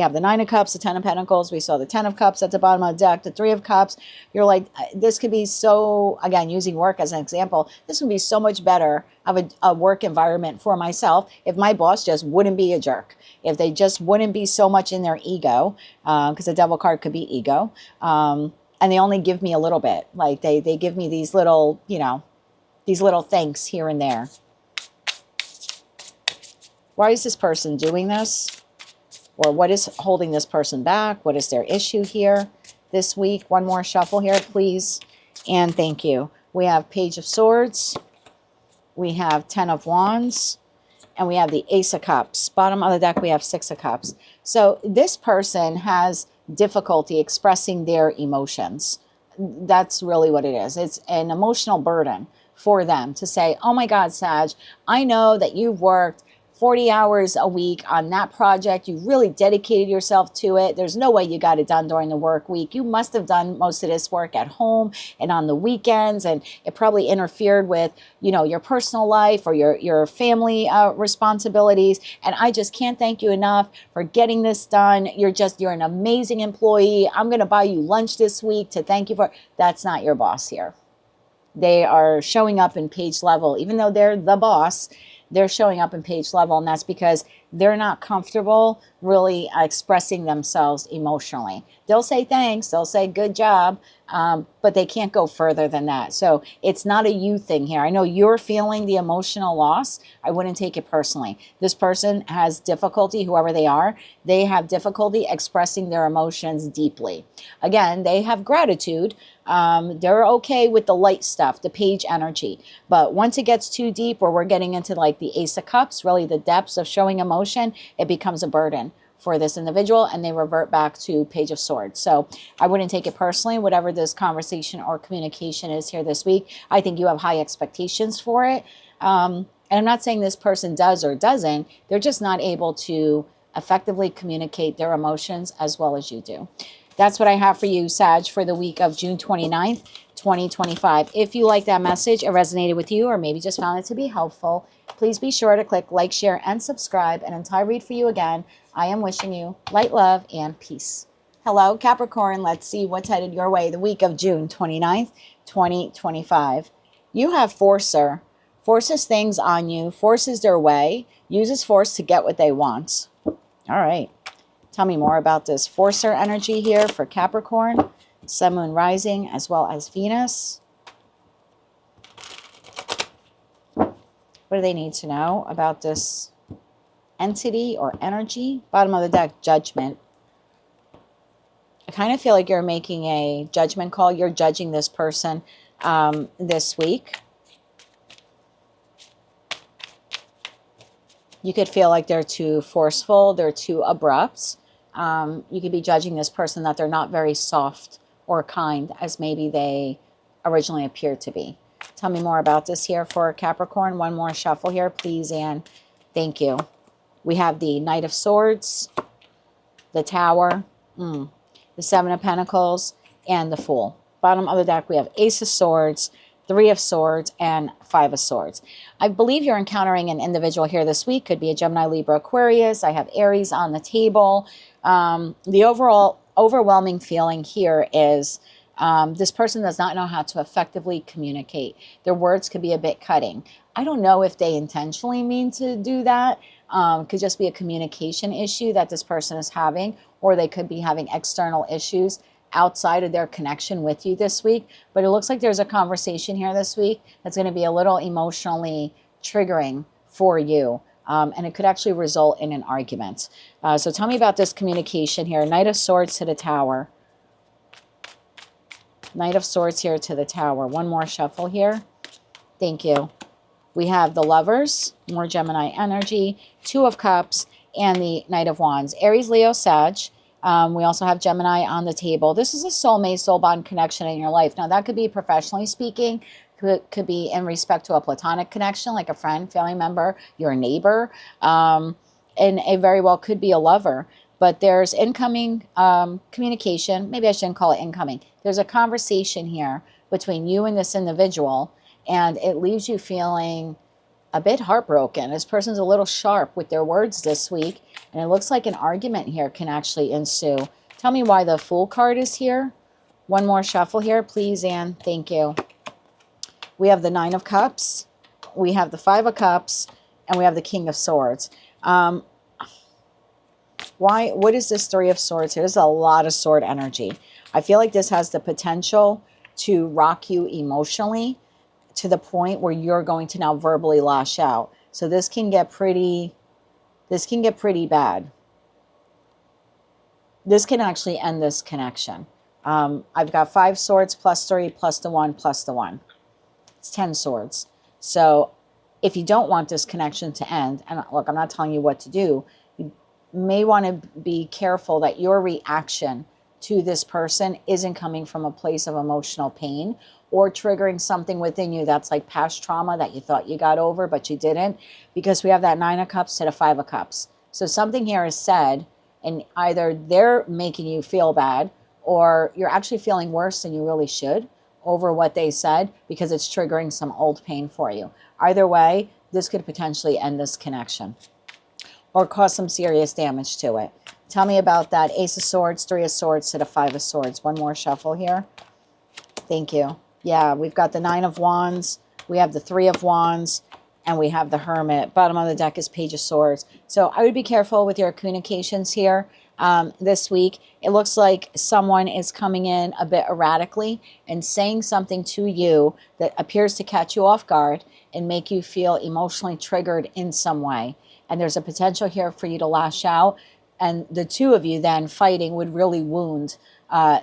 have the Nine of Cups, the Ten of Pentacles. We saw the Ten of Cups at the bottom of the deck, the Three of Cups. You're like, this could be so, again, using work as an example, this would be so much better of a work environment for myself if my boss just wouldn't be a jerk. If they just wouldn't be so much in their ego, because the Devil card could be ego. And they only give me a little bit. Like they give me these little, you know, these little thanks here and there. Why is this person doing this? Or what is holding this person back? What is their issue here this week? One more shuffle here, please. And thank you. We have Page of Swords. We have Ten of Wands. And we have the Ace of Cups. Bottom of the deck, we have Six of Cups. So this person has difficulty expressing their emotions. That's really what it is. It's an emotional burden for them to say, oh my God, Sag, I know that you've worked 40 hours a week on that project. You really dedicated yourself to it. There's no way you got it done during the work week. You must have done most of this work at home and on the weekends, and it probably interfered with, you know, your personal life or your family responsibilities. And I just can't thank you enough for getting this done. You're an amazing employee. I'm going to buy you lunch this week to thank you for. That's not your boss here. They are showing up in page level, even though they're the boss. They're showing up in page level, and that's because they're not comfortable really expressing themselves emotionally. They'll say thanks, they'll say good job, but they can't go further than that. So it's not a you thing here. I know you're feeling the emotional loss. I wouldn't take it personally. This person has difficulty, whoever they are, they have difficulty expressing their emotions deeply. Again, they have gratitude. They're okay with the light stuff, the page energy. But once it gets too deep, where we're getting into like the Ace of Cups, really the depths of showing emotion, it becomes a burden for this individual, and they revert back to Page of Swords. So I wouldn't take it personally, whatever this conversation or communication is here this week. I think you have high expectations for it. And I'm not saying this person does or doesn't. They're just not able to effectively communicate their emotions as well as you do. That's what I have for you, Sag, for the week of June 29th, 2025. If you like that message, it resonated with you, or maybe just found it to be helpful, please be sure to click like, share, and subscribe. And until I read for you again, I am wishing you light, love, and peace. Hello, Capricorn. Let's see what's headed your way the week of June 29th, 2025. You have Forcer. Forces things on you, forces their way, uses force to get what they want. All right. Tell me more about this Forcer energy here for Capricorn, Sun, Moon, Rising, as well as Venus. What do they need to know about this entity or energy? Bottom of the deck, Judgment. I kind of feel like you're making a judgment call. You're judging this person this week. You could feel like they're too forceful, they're too abrupt. You could be judging this person that they're not very soft or kind as maybe they originally appeared to be. Tell me more about this here for Capricorn. One more shuffle here, please, and thank you. We have the Knight of Swords, the Tower, the Seven of Pentacles, and the Fool. Bottom of the deck, we have Ace of Swords, Three of Swords, and Five of Swords. I believe you're encountering an individual here this week. Could be a Gemini, Libra, Aquarius. I have Aries on the table. The overall overwhelming feeling here is this person does not know how to effectively communicate. Their words could be a bit cutting. I don't know if they intentionally mean to do that. Could just be a communication issue that this person is having, or they could be having external issues outside of their connection with you this week. But it looks like there's a conversation here this week that's going to be a little emotionally triggering for you. And it could actually result in an argument. So tell me about this communication here. Knight of Swords to the Tower. Knight of Swords here to the Tower. One more shuffle here. Thank you. We have the Lovers, more Gemini energy, Two of Cups, and the Knight of Wands. Aries, Leo, Sag. We also have Gemini on the table. This is a soulmate, soul bond connection in your life. Now, that could be professionally speaking, could be in respect to a platonic connection, like a friend, family member, your neighbor, and it very well could be a lover. But there's incoming communication. Maybe I shouldn't call it incoming. There's a conversation here between you and this individual, and it leaves you feeling a bit heartbroken. This person's a little sharp with their words this week, and it looks like an argument here can actually ensue. Tell me why the Fool card is here. One more shuffle here, please, Anne. Thank you. We have the Nine of Cups, we have the Five of Cups, and we have the King of Swords. What is this Three of Swords here? There's a lot of sword energy. I feel like this has the potential to rock you emotionally to the point where you're going to now verbally lash out. So this can get pretty bad. This can actually end this connection. I've got 5 swords plus 3 plus the 1 plus the 1. It's 10 swords. So if you don't want this connection to end, and look, I'm not telling you what to do, you may want to be careful that your reaction to this person isn't coming from a place of emotional pain or triggering something within you that's like past trauma that you thought you got over, but you didn't, because we have that Nine of Cups to the Five of Cups. So something here is said, and either they're making you feel bad or you're actually feeling worse than you really should over what they said because it's triggering some old pain for you. Either way, this could potentially end this connection or cause some serious damage to it. Tell me about that Ace of Swords, Three of Swords to the Five of Swords. One more shuffle here. Thank you. Yeah, we've got the Nine of Wands, we have the Three of Wands, and we have the Hermit. Bottom of the deck is Page of Swords. So I would be careful with your communications here this week. It looks like someone is coming in a bit erratically and saying something to you that appears to catch you off guard and make you feel emotionally triggered in some way. And there's a potential here for you to lash out. And the two of you then fighting would really wound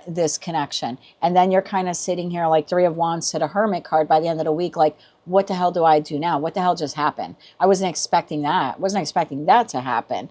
this connection. And then you're kind of sitting here like Three of Wands to the Hermit card by the end of the week, like, what the hell do I do now? What the hell just happened? I wasn't expecting that. Wasn't expecting that to happen.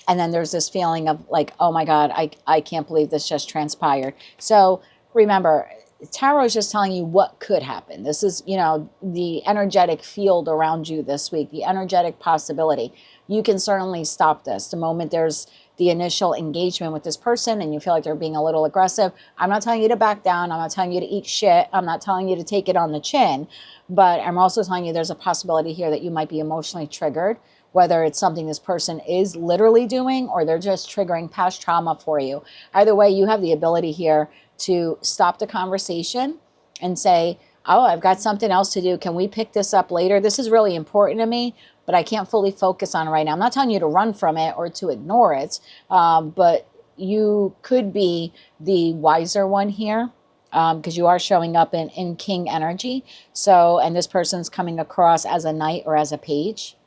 And then there's this feeling of like, oh my God, I can't believe this just transpired. So remember, Tarot is just telling you what could happen. This is, you know, the energetic field around you this week, the energetic possibility. You can certainly stop this. The moment there's the initial engagement with this person and you feel like they're being a little aggressive, I'm not telling you to back down. I'm not telling you to eat shit. I'm not telling you to take it on the chin. But I'm also telling you there's a possibility here that you might be emotionally triggered, whether it's something this person is literally doing or they're just triggering past trauma for you. Either way, you have the ability here to stop the conversation and say, oh, I've got something else to do. Can we pick this up later? This is really important to me, but I can't fully focus on it right now. I'm not telling you to run from it or to ignore it, but you could be the wiser one here because you are showing up in king energy. So, and this person's coming across as a knight or as a page.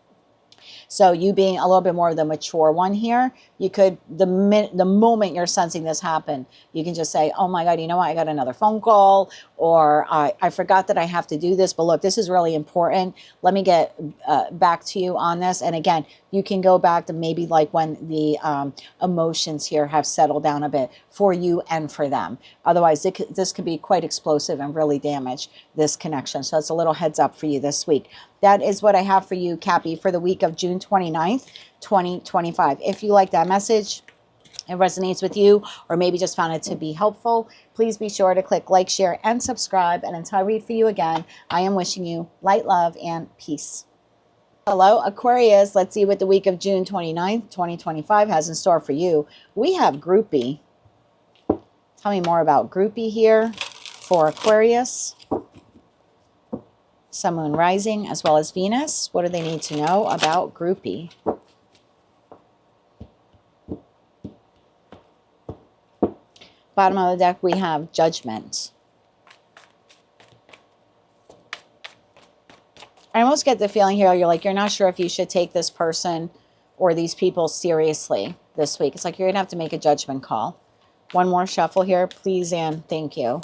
So you being a little bit more of the mature one here, you could, the moment you're sensing this happen, you can just say, oh my God, you know what? I got another phone call, or I forgot that I have to do this, but look, this is really important. Let me get back to you on this. And again, you can go back to maybe like when the emotions here have settled down a bit for you and for them. Otherwise, this could be quite explosive and really damage this connection. So it's a little heads up for you this week. That is what I have for you, Cappy, for the week of June 29th, 2025. If you like that message, it resonates with you, or maybe just found it to be helpful, please be sure to click like, share, and subscribe. And until I read for you again, I am wishing you light, love, and peace. Hello, Aquarius. Let's see what the week of June 29th, 2025 has in store for you. We have groupie. Tell me more about groupie here for Aquarius. Sun, Moon, Rising, as well as Venus. What do they need to know about groupie? Bottom of the deck, we have Judgment. I almost get the feeling here, you're not sure if you should take this person or these people seriously this week. It's like you're going to have to make a judgment call. One more shuffle here, please, and thank you.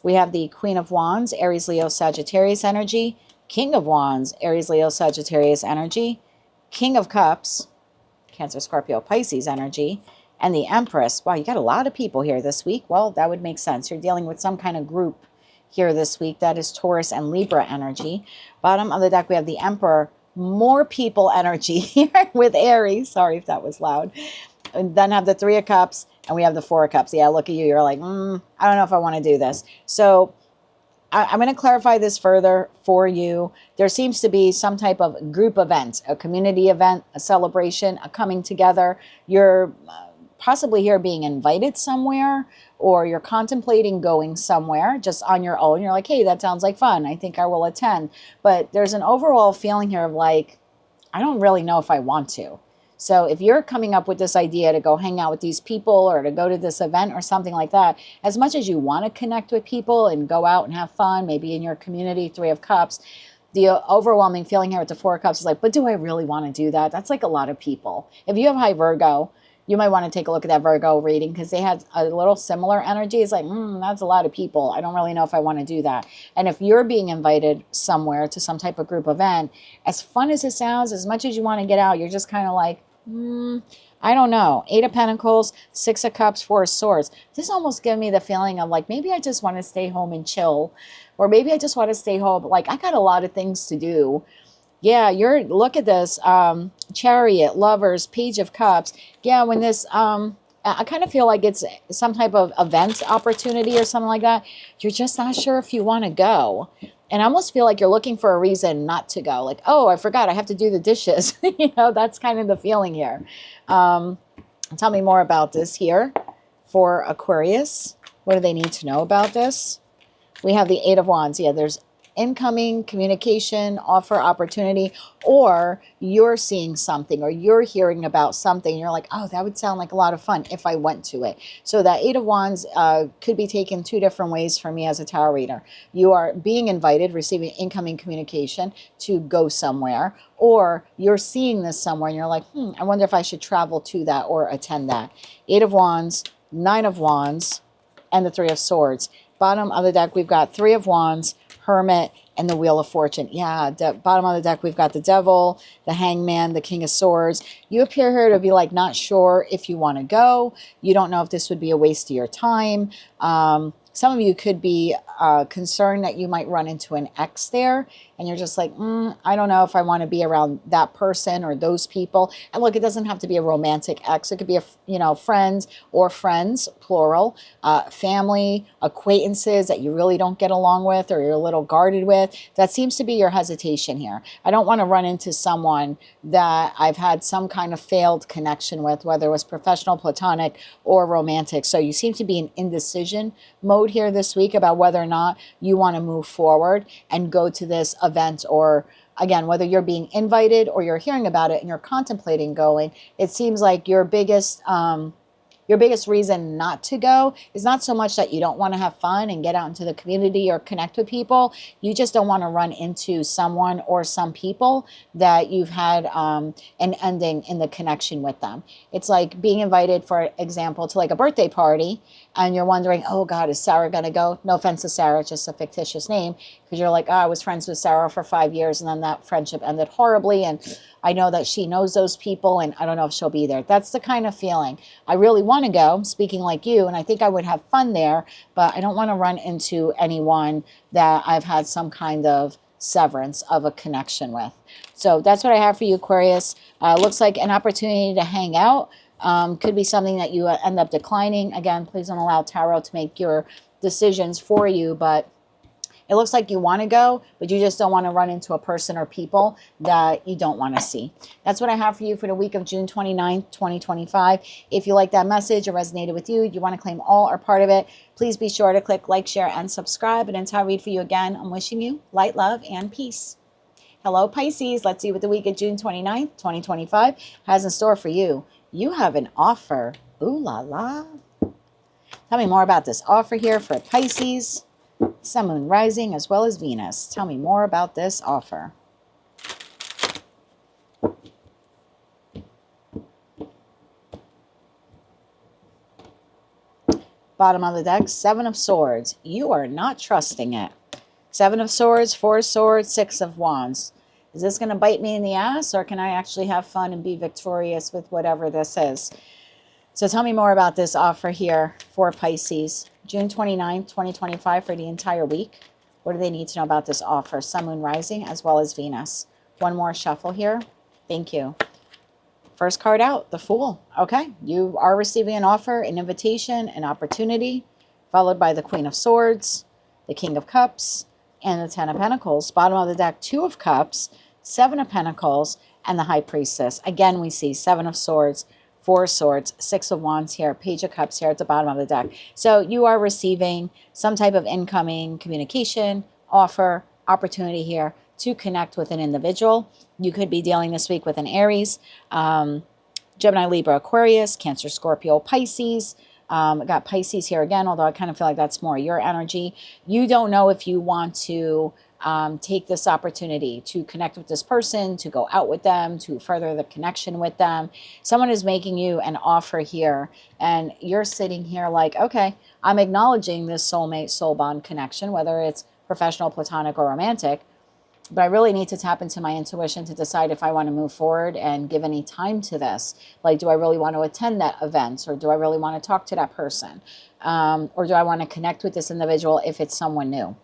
We have the Queen of Wands, Aries, Leo, Sagittarius energy. King of Wands, Aries, Leo, Sagittarius energy. King of Cups, Cancer, Scorpio, Pisces energy. And the Empress. Wow, you got a lot of people here this week. Well, that would make sense. You're dealing with some kind of group here this week. That is Taurus and Libra energy. Bottom of the deck, we have the Emperor. More people energy here with Aries. Sorry if that was loud. And then have the Three of Cups, and we have the Four of Cups. Yeah, look at you. You're like, I don't know if I want to do this. So I'm going to clarify this further for you. There seems to be some type of group event, a community event, a celebration, a coming together. You're possibly here being invited somewhere, or you're contemplating going somewhere just on your own. You're like, hey, that sounds like fun. I think I will attend. But there's an overall feeling here of like, I don't really know if I want to. So if you're coming up with this idea to go hang out with these people or to go to this event or something like that, as much as you want to connect with people and go out and have fun, maybe in your community, Three of Cups, the overwhelming feeling here with the Four of Cups is like, but do I really want to do that? That's like a lot of people. If you have high Virgo, you might want to take a look at that Virgo reading because they had a little similar energy. It's like, that's a lot of people. I don't really know if I want to do that. And if you're being invited somewhere to some type of group event, as fun as it sounds, as much as you want to get out, you're just kind of like, I don't know. Eight of Pentacles, Six of Cups, Four of Swords. This almost gives me the feeling of like, maybe I just want to stay home and chill. Or maybe I just want to stay home. Like, I got a lot of things to do. Yeah, look at this. Chariot, Lovers, Page of Cups. Yeah, when this, I kind of feel like it's some type of event opportunity or something like that. You're just not sure if you want to go. And I almost feel like you're looking for a reason not to go. Like, oh, I forgot I have to do the dishes. That's kind of the feeling here. Tell me more about this here for Aquarius. What do they need to know about this? We have the Eight of Wands. Yeah, there's incoming communication, offer, opportunity, or you're seeing something or you're hearing about something. You're like, oh, that would sound like a lot of fun if I went to it. So that Eight of Wands could be taken two different ways for me as a tarot reader. You are being invited, receiving incoming communication to go somewhere, or you're seeing this somewhere and you're like, I wonder if I should travel to that or attend that. Eight of Wands, Nine of Wands, and the Three of Swords. Bottom of the deck, we've got Three of Wands, Hermit, and the Wheel of Fortune. Yeah, bottom of the deck, we've got the Devil, the Hangman, the King of Swords. You appear here to be like not sure if you want to go. You don't know if this would be a waste of your time. Some of you could be concerned that you might run into an ex there, and you're just like, I don't know if I want to be around that person or those people. And look, it doesn't have to be a romantic ex. It could be friends or friends, plural, family, acquaintances that you really don't get along with or you're a little guarded with. That seems to be your hesitation here. I don't want to run into someone that I've had some kind of failed connection with, whether it was professional, platonic, or romantic. So you seem to be in indecision mode here this week about whether or not you want to move forward and go to this event, or again, whether you're being invited or you're hearing about it and you're contemplating going. It seems like your biggest reason not to go is not so much that you don't want to have fun and get out into the community or connect with people. You just don't want to run into someone or some people that you've had an ending in the connection with them. It's like being invited, for example, to like a birthday party, and you're wondering, oh God, is Sarah going to go? No offense to Sarah, just a fictitious name, because you're like, oh, I was friends with Sarah for 5 years, and then that friendship ended horribly, and I know that she knows those people, and I don't know if she'll be there. That's the kind of feeling. I really want to go, speaking like you, and I think I would have fun there, but I don't want to run into anyone that I've had some kind of severance of a connection with. So that's what I have for you, Aquarius. Looks like an opportunity to hang out. Could be something that you end up declining. Again, please don't allow tarot to make your decisions for you, but It looks like you want to go, but you just don't want to run into a person or people that you don't want to see. That's what I have for you for the week of June 29th, 2025. If you like that message or resonated with you, you want to claim all or part of it, please be sure to click like, share, and subscribe. And until I read for you again, I'm wishing you light, love, and peace. Hello, Pisces. Let's see what the week of June 29th, 2025 has in store for you. You have an offer. Ooh la la. Tell me more about this offer here for Pisces, Sun, Moon, Rising, as well as Venus. Tell me more about this offer. Bottom of the deck, Seven of Swords. You are not trusting it. Seven of Swords, Four of Swords, Six of Wands. Is this going to bite me in the ass, or can I actually have fun and be victorious with whatever this is? So tell me more about this offer here for Pisces. June 29th, 2025 for the entire week. What do they need to know about this offer? Sun, Moon, Rising, as well as Venus. One more shuffle here. Thank you. First card out, the Fool. Okay, you are receiving an offer, an invitation, an opportunity, followed by the Queen of Swords, the King of Cups, and the Ten of Pentacles. Bottom of the deck, Two of Cups, Seven of Pentacles, and the High Priestess. Again, we see Seven of Swords, Four of Swords, Six of Wands here, Page of Cups here at the bottom of the deck. So you are receiving some type of incoming communication, offer, opportunity here to connect with an individual. You could be dealing this week with an Aries, Gemini, Libra, Aquarius, Cancer, Scorpio, Pisces. I got Pisces here again, although I kind of feel like that's more your energy. You don't know if you want to take this opportunity to connect with this person, to go out with them, to further the connection with them. Someone is making you an offer here, and you're sitting here like, okay, I'm acknowledging this soulmate, soul bond connection, whether it's professional, platonic, or romantic. But I really need to tap into my intuition to decide if I want to move forward and give any time to this. Like, do I really want to attend that event? Or do I really want to talk to that person? Or do I want to connect with this individual if it's someone new?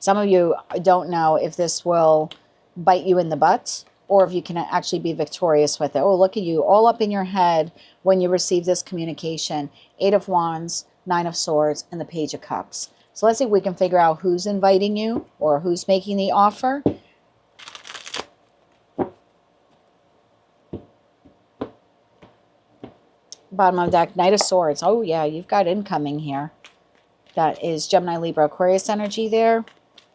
Some of you don't know if this will bite you in the butt or if you can actually be victorious with it. Oh, look at you, all up in your head when you receive this communication. Eight of Wands, Nine of Swords, and the Page of Cups. So let's see if we can figure out who's inviting you or who's making the offer. Bottom of the deck, Knight of Swords. Oh, yeah, you've got incoming here. That is Gemini, Libra, Aquarius energy there.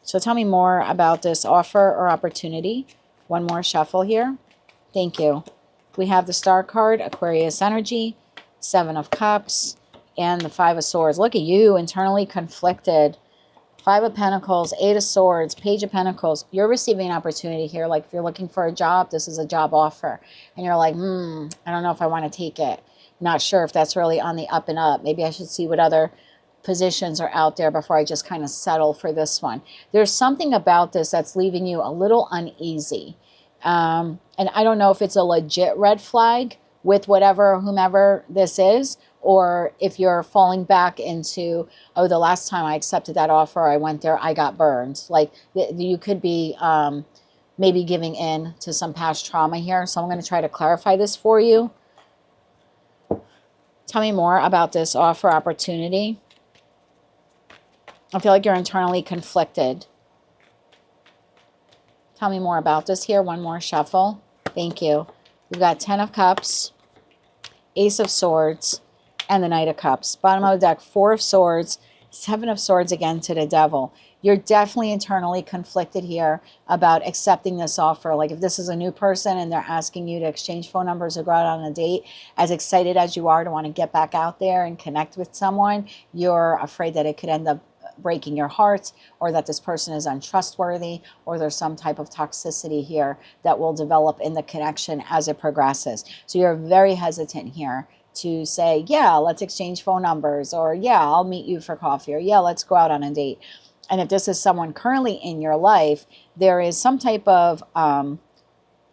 So tell me more about this offer or opportunity. One more shuffle here. Thank you. We have the Star card, Aquarius energy, Seven of Cups, and the Five of Swords. Look at you, internally conflicted. Five of Pentacles, Eight of Swords, Page of Pentacles. You're receiving an opportunity here. Like if you're looking for a job, this is a job offer. And you're like, I don't know if I want to take it. Not sure if that's really on the up and up. Maybe I should see what other positions are out there before I just kind of settle for this one. There's something about this that's leaving you a little uneasy. And I don't know if it's a legit red flag with whomever this is, or if you're falling back into, oh, the last time I accepted that offer, I went there, I got burned. Like you could be maybe giving in to some past trauma here. So I'm going to try to clarify this for you. Tell me more about this offer opportunity. I feel like you're internally conflicted. Tell me more about this here. One more shuffle. Thank you. We've got Ten of Cups, Ace of Swords, and the Knight of Cups. Bottom of the deck, Four of Swords, Seven of Swords again to the Devil. You're definitely internally conflicted here about accepting this offer. Like if this is a new person and they're asking you to exchange phone numbers or go out on a date, as excited as you are to want to get back out there and connect with someone, you're afraid that it could end up breaking your heart, or that this person is untrustworthy, or there's some type of toxicity here that will develop in the connection as it progresses. So you're very hesitant here to say, yeah, let's exchange phone numbers, or yeah, I'll meet you for coffee, or yeah, let's go out on a date. And if this is someone currently in your life, there is some type of,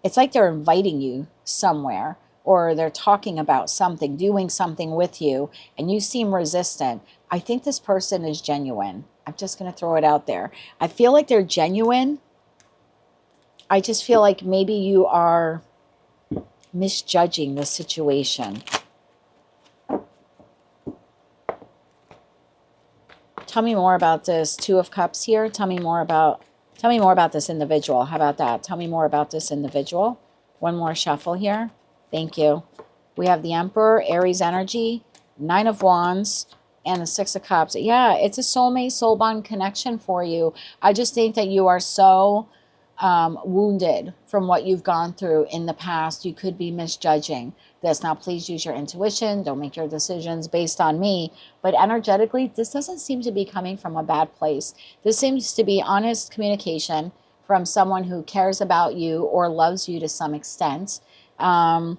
it's like they're inviting you somewhere, or they're talking about something, doing something with you, and you seem resistant. I think this person is genuine. I'm just going to throw it out there. I feel like they're genuine. I just feel like maybe you are misjudging the situation. Tell me more about this Two of Cups here. Tell me more about this individual. How about that? Tell me more about this individual. One more shuffle here. Thank you. We have the Emperor, Aries energy, Nine of Wands, and the Six of Cups. Yeah, it's a soulmate, soul bond connection for you. I just think that you are so wounded from what you've gone through in the past. You could be misjudging this. Now, please use your intuition. Don't make your decisions based on me. But energetically, this doesn't seem to be coming from a bad place. This seems to be honest communication from someone who cares about you or loves you to some extent. And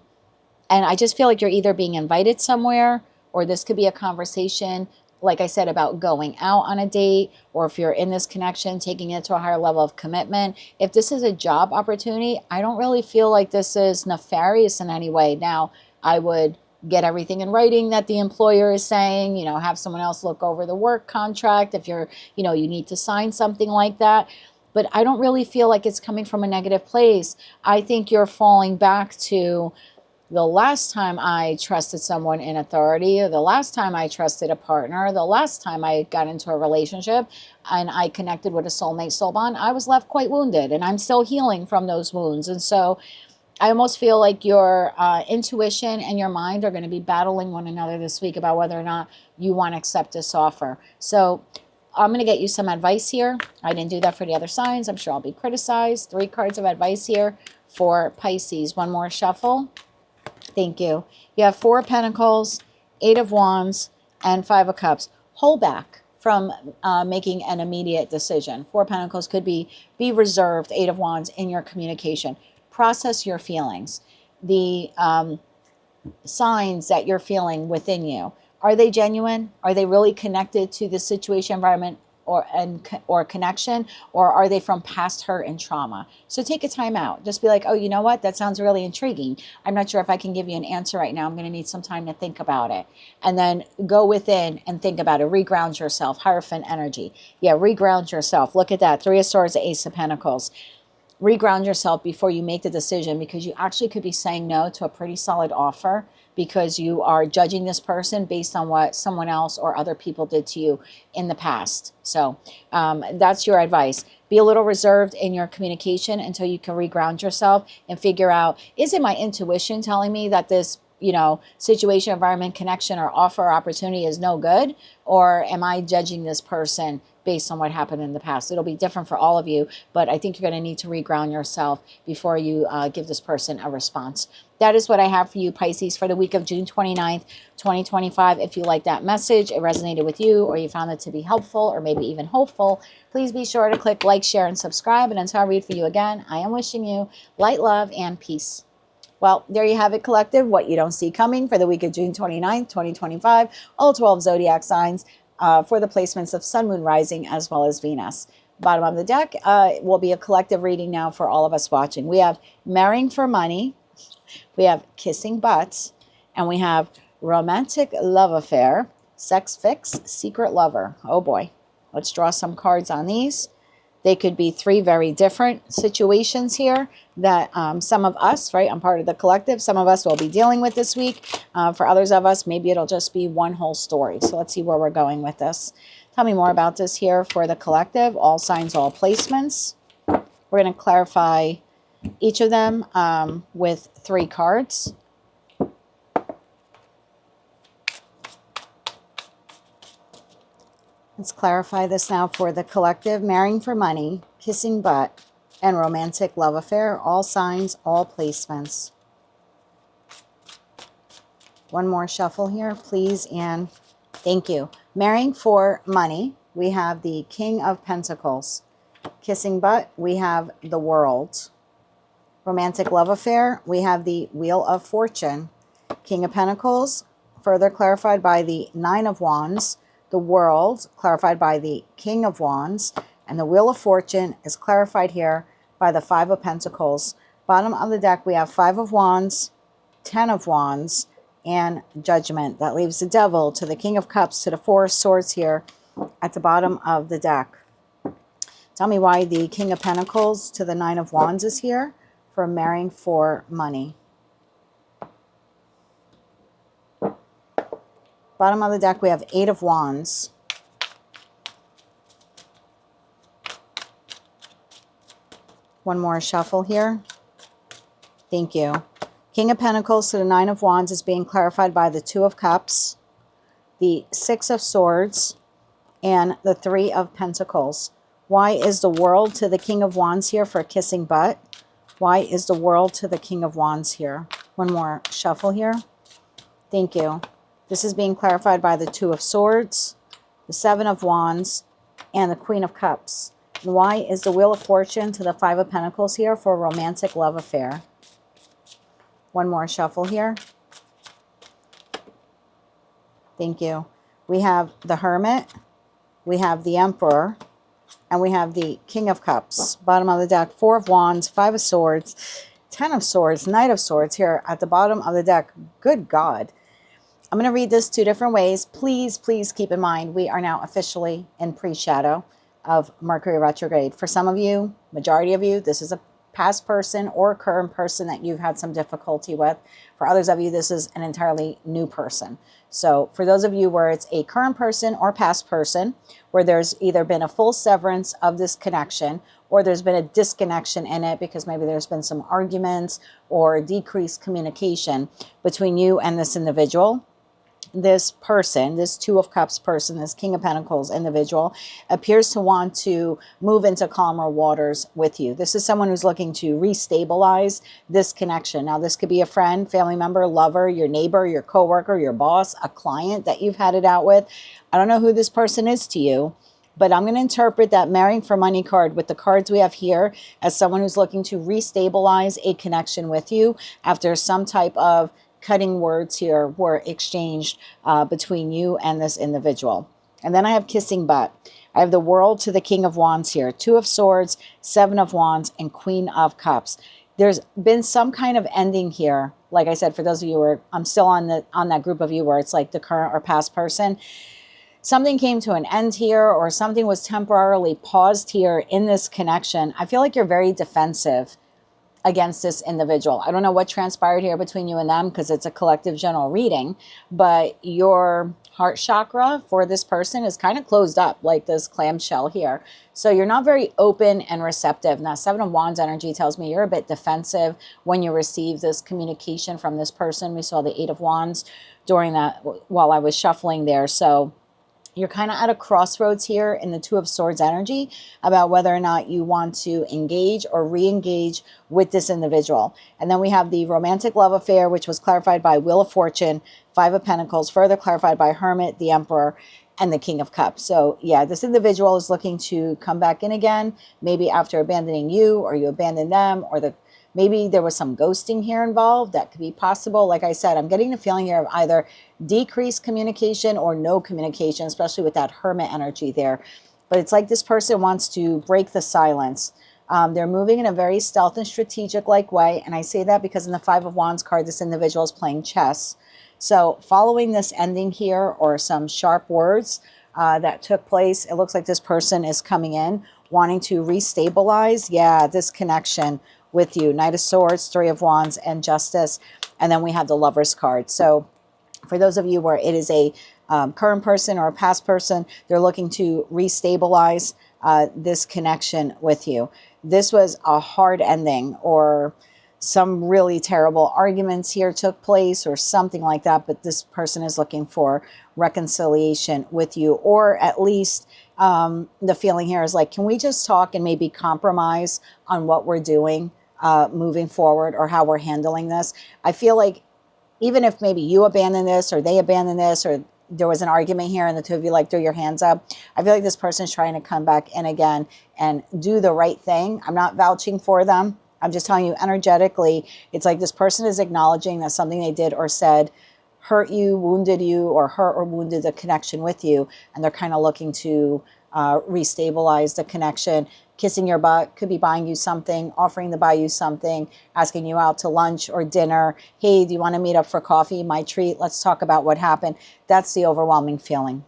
I just feel like you're either being invited somewhere, or this could be a conversation, like I said, about going out on a date, or if you're in this connection, taking it to a higher level of commitment. If this is a job opportunity, I don't really feel like this is nefarious in any way. Now, I would get everything in writing that the employer is saying, you know, have someone else look over the work contract if you're, you know, you need to sign something like that. But I don't really feel like it's coming from a negative place. I think you're falling back to the last time I trusted someone in authority, or the last time I trusted a partner, the last time I got into a relationship and I connected with a soulmate, soul bond, I was left quite wounded, and I'm still healing from those wounds. And so I almost feel like your intuition and your mind are going to be battling one another this week about whether or not you want to accept this offer. So I'm going to get you some advice here. I didn't do that for the other signs. I'm sure I'll be criticized. 3 cards of advice here for Pisces. One more shuffle. Thank you. You have 4 of Pentacles, 8 of Wands, and 5 of Cups. Hold back from making an immediate decision. 4 of Pentacles could be reserved. 8 of Wands in your communication. Process your feelings. The signs that you're feeling within you. Are they genuine? Are they really connected to the situation, environment, or connection, or are they from past hurt and trauma? So take a time out. Just be like, oh, you know what? That sounds really intriguing. I'm not sure if I can give you an answer right now. I'm going to need some time to think about it. And then go within and think about it. Reground yourself. Hierophant energy. Yeah, reground yourself. Look at that. 3 of Swords, Ace of Pentacles. Reground yourself before you make the decision, because you actually could be saying no to a pretty solid offer because you are judging this person based on what someone else or other people did to you in the past. So that's your advice. Be a little reserved in your communication until you can reground yourself and figure out, is it my intuition telling me that this, you know, situation, environment, connection, or offer or opportunity is no good? Or am I judging this person based on what happened in the past? It'll be different for all of you, but I think you're going to need to reground yourself before you give this person a response. That is what I have for you, Pisces, for the week of June 29th, 2025. If you like that message, it resonated with you, or you found it to be helpful or maybe even hopeful, please be sure to click like, share, and subscribe. And until I read for you again, I am wishing you light, love, and peace. Well, there you have it, collective. What you don't see coming for the week of June 29th, 2025. All 12 zodiac signs for the placements of Sun, Moon, Rising, as well as Venus. Bottom of the deck will be a collective reading now for all of us watching. We have Marrying for Money. We have Kissing Butts. And we have Romantic Love Affair, Sex Fix, Secret Lover. Oh boy. Let's draw some cards on these. They could be 3 very different situations here that some of us, right, I'm part of the collective, some of us will be dealing with this week. For others of us, maybe it'll just be one whole story. So let's see where we're going with this. Tell me more about this here for the collective. All signs, all placements. We're going to clarify each of them with 3 cards. Let's clarify this now for the collective. Marrying for Money, Kissing Butt, and Romantic Love Affair. All signs, all placements. One more shuffle here, please, and thank you. Marrying for Money, we have the King of Pentacles. Kissing Butt, we have the World. Romantic Love Affair, we have the Wheel of Fortune. King of Pentacles, further clarified by the 9 of Wands. The World, clarified by the King of Wands. And the Wheel of Fortune is clarified here by the 5 of Pentacles. Bottom of the deck, we have 5 of Wands, 10 of Wands, and Judgment. That leaves the Devil to the King of Cups to the 4 of Swords here at the bottom of the deck. Tell me why the King of Pentacles to the 9 of Wands is here for Marrying for Money. Bottom of the deck, we have 8 of Wands, One more shuffle here. Thank you. King of Pentacles to the Nine of Wands is being clarified by the Two of Cups, the Six of Swords, and the Three of Pentacles. Why is the World to the King of Wands here for kissing butt? Why is the World to the King of Wands here? One more shuffle here. Thank you. This is being clarified by the Two of Swords, the Seven of Wands, and the Queen of Cups. And why is the Wheel of Fortune to the Five of Pentacles here for a romantic love affair? One more shuffle here. Thank you. We have the Hermit, we have the Emperor, and we have the King of Cups. Bottom of the deck, Four of Wands, Five of Swords, Ten of Swords, Knight of Swords here at the bottom of the deck. Good God. I'm going to read this two different ways. Please, please keep in mind, we are now officially in pre-shadow of Mercury retrograde. For some of you, majority of you, this is a past person or current person that you've had some difficulty with. For others of you, this is an entirely new person. So for those of you where it's a current person or past person, where there's either been a full severance of this connection or there's been a disconnection in it because maybe there's been some arguments or decreased communication between you and this individual, this person, this Two of Cups person, this King of Pentacles individual appears to want to move into calmer waters with you. This is someone who's looking to restabilize this connection. Now, this could be a friend, family member, lover, your neighbor, your coworker, your boss, a client that you've had it out with. I don't know who this person is to you, but I'm going to interpret that marrying for money card with the cards we have here as someone who's looking to restabilize a connection with you after some type of cutting words here were exchanged between you and this individual. And then I have kissing butt. I have the World to the King of Wands here. Two of Swords, Seven of Wands, and Queen of Cups. There's been some kind of ending here. Like I said, for those of you where I'm still on that group of you where it's like the current or past person, something came to an end here or something was temporarily paused here in this connection. I feel like you're very defensive against this individual. I don't know what transpired here between you and them because it's a collective general reading, but your heart chakra for this person is kind of closed up like this clamshell here. So you're not very open and receptive. Now, Seven of Wands energy tells me you're a bit defensive when you receive this communication from this person. We saw the Eight of Wands during that while I was shuffling there. So you're kind of at a crossroads here in the Two of Swords energy about whether or not you want to engage or re-engage with this individual. And then we have the romantic love affair, which was clarified by Wheel of Fortune, Five of Pentacles, further clarified by Hermit, the Emperor, and the King of Cups. So yeah, this individual is looking to come back in again, maybe after abandoning you or you abandoned them, or maybe there was some ghosting here involved. That could be possible. Like I said, I'm getting the feeling here of either decreased communication or no communication, especially with that Hermit energy there. But it's like this person wants to break the silence. They're moving in a very stealth and strategic-like way. And I say that because in the Five of Wands card, this individual is playing chess. So following this ending here or some sharp words that took place, it looks like this person is coming in wanting to restabilize, this connection with you. Knight of Swords, Three of Wands, and Justice. And then we have the Lovers card. So for those of you where it is a current person or a past person, they're looking to restabilize this connection with you. This was a hard ending or some really terrible arguments here took place or something like that, but this person is looking for reconciliation with you, or at least the feeling here is like, can we just talk and maybe compromise on what we're doing moving forward or how we're handling this? I feel like even if maybe you abandon this or they abandon this or there was an argument here and the two of you like threw your hands up, I feel like this person is trying to come back in again and do the right thing. I'm not vouching for them. I'm just telling you energetically, it's like this person is acknowledging that something they did or said hurt you, wounded you, or hurt or wounded the connection with you. And they're kind of looking to restabilize the connection. Kissing your butt, could be buying you something, offering to buy you something, asking you out to lunch or dinner. Hey, do you want to meet up for coffee? My treat. Let's talk about what happened. That's the overwhelming feeling.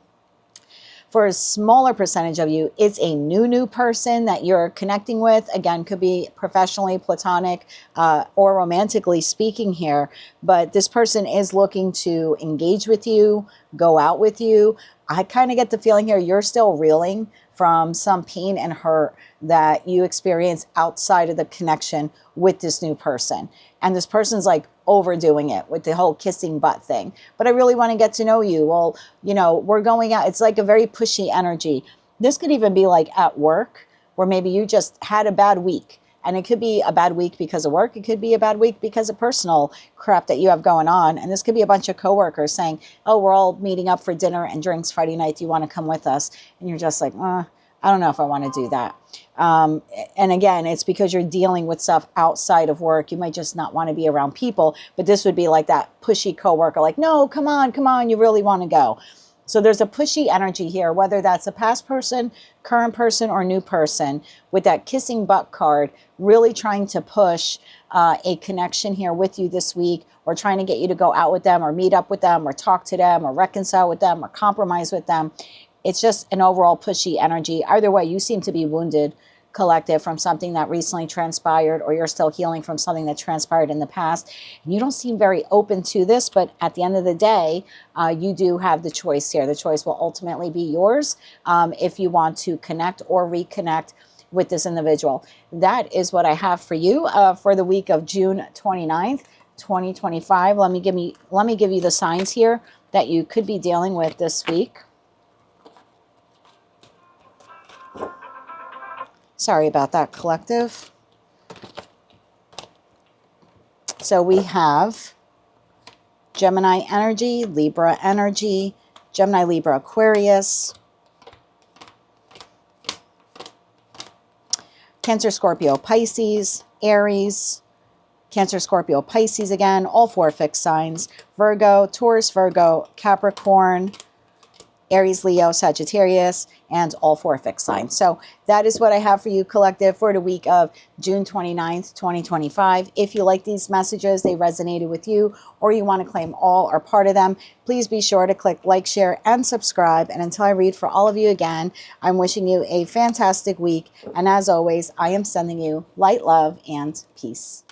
For a smaller percentage of you, it's a new person that you're connecting with. Again, could be professionally, platonic, or romantically speaking here. But this person is looking to engage with you, go out with you. I kind of get the feeling here you're still reeling from some pain and hurt that you experience outside of the connection with this new person. And this person's like overdoing it with the whole kissing butt thing. But I really want to get to know you. Well, you know, we're going out. It's like a very pushy energy. This could even be like at work, where maybe you just had a bad week. And it could be a bad week because of work. It could be a bad week because of personal crap that you have going on. And this could be a bunch of coworkers saying, oh, we're all meeting up for dinner and drinks Friday night. Do you want to come with us? And you're just like, I don't know if I want to do that. And again, it's because you're dealing with stuff outside of work. You might just not want to be around people. But this would be like that pushy coworker, like, no, come on, you really want to go. So there's a pushy energy here, whether that's a past person, current person, or new person, with that kissing butt card, really trying to push a connection here with you this week, or trying to get you to go out with them, or meet up with them, or talk to them, or reconcile with them, or compromise with them. It's just an overall pushy energy. Either way, you seem to be wounded, collective, from something that recently transpired, or you're still healing from something that transpired in the past. And you don't seem very open to this, but at the end of the day, you do have the choice here. The choice will ultimately be yours if you want to connect or reconnect with this individual. That is what I have for you for the week of June 29th, 2025. Let me give you the signs here that you could be dealing with this week. Sorry about that, collective. So we have Gemini energy, Libra energy, Gemini, Libra, Aquarius, Cancer, Scorpio, Pisces, Aries, Cancer, Scorpio, Pisces again, all 4 fixed signs, Virgo, Taurus, Virgo, Capricorn, Aries, Leo, Sagittarius, and all 4 fixed signs. So that is what I have for you, collective, for the week of June 29th, 2025. If you like these messages, they resonated with you, or you want to claim all or part of them, please be sure to click like, share, and subscribe. And until I read for all of you again, I'm wishing you a fantastic week. And as always, I am sending you light, love, and peace.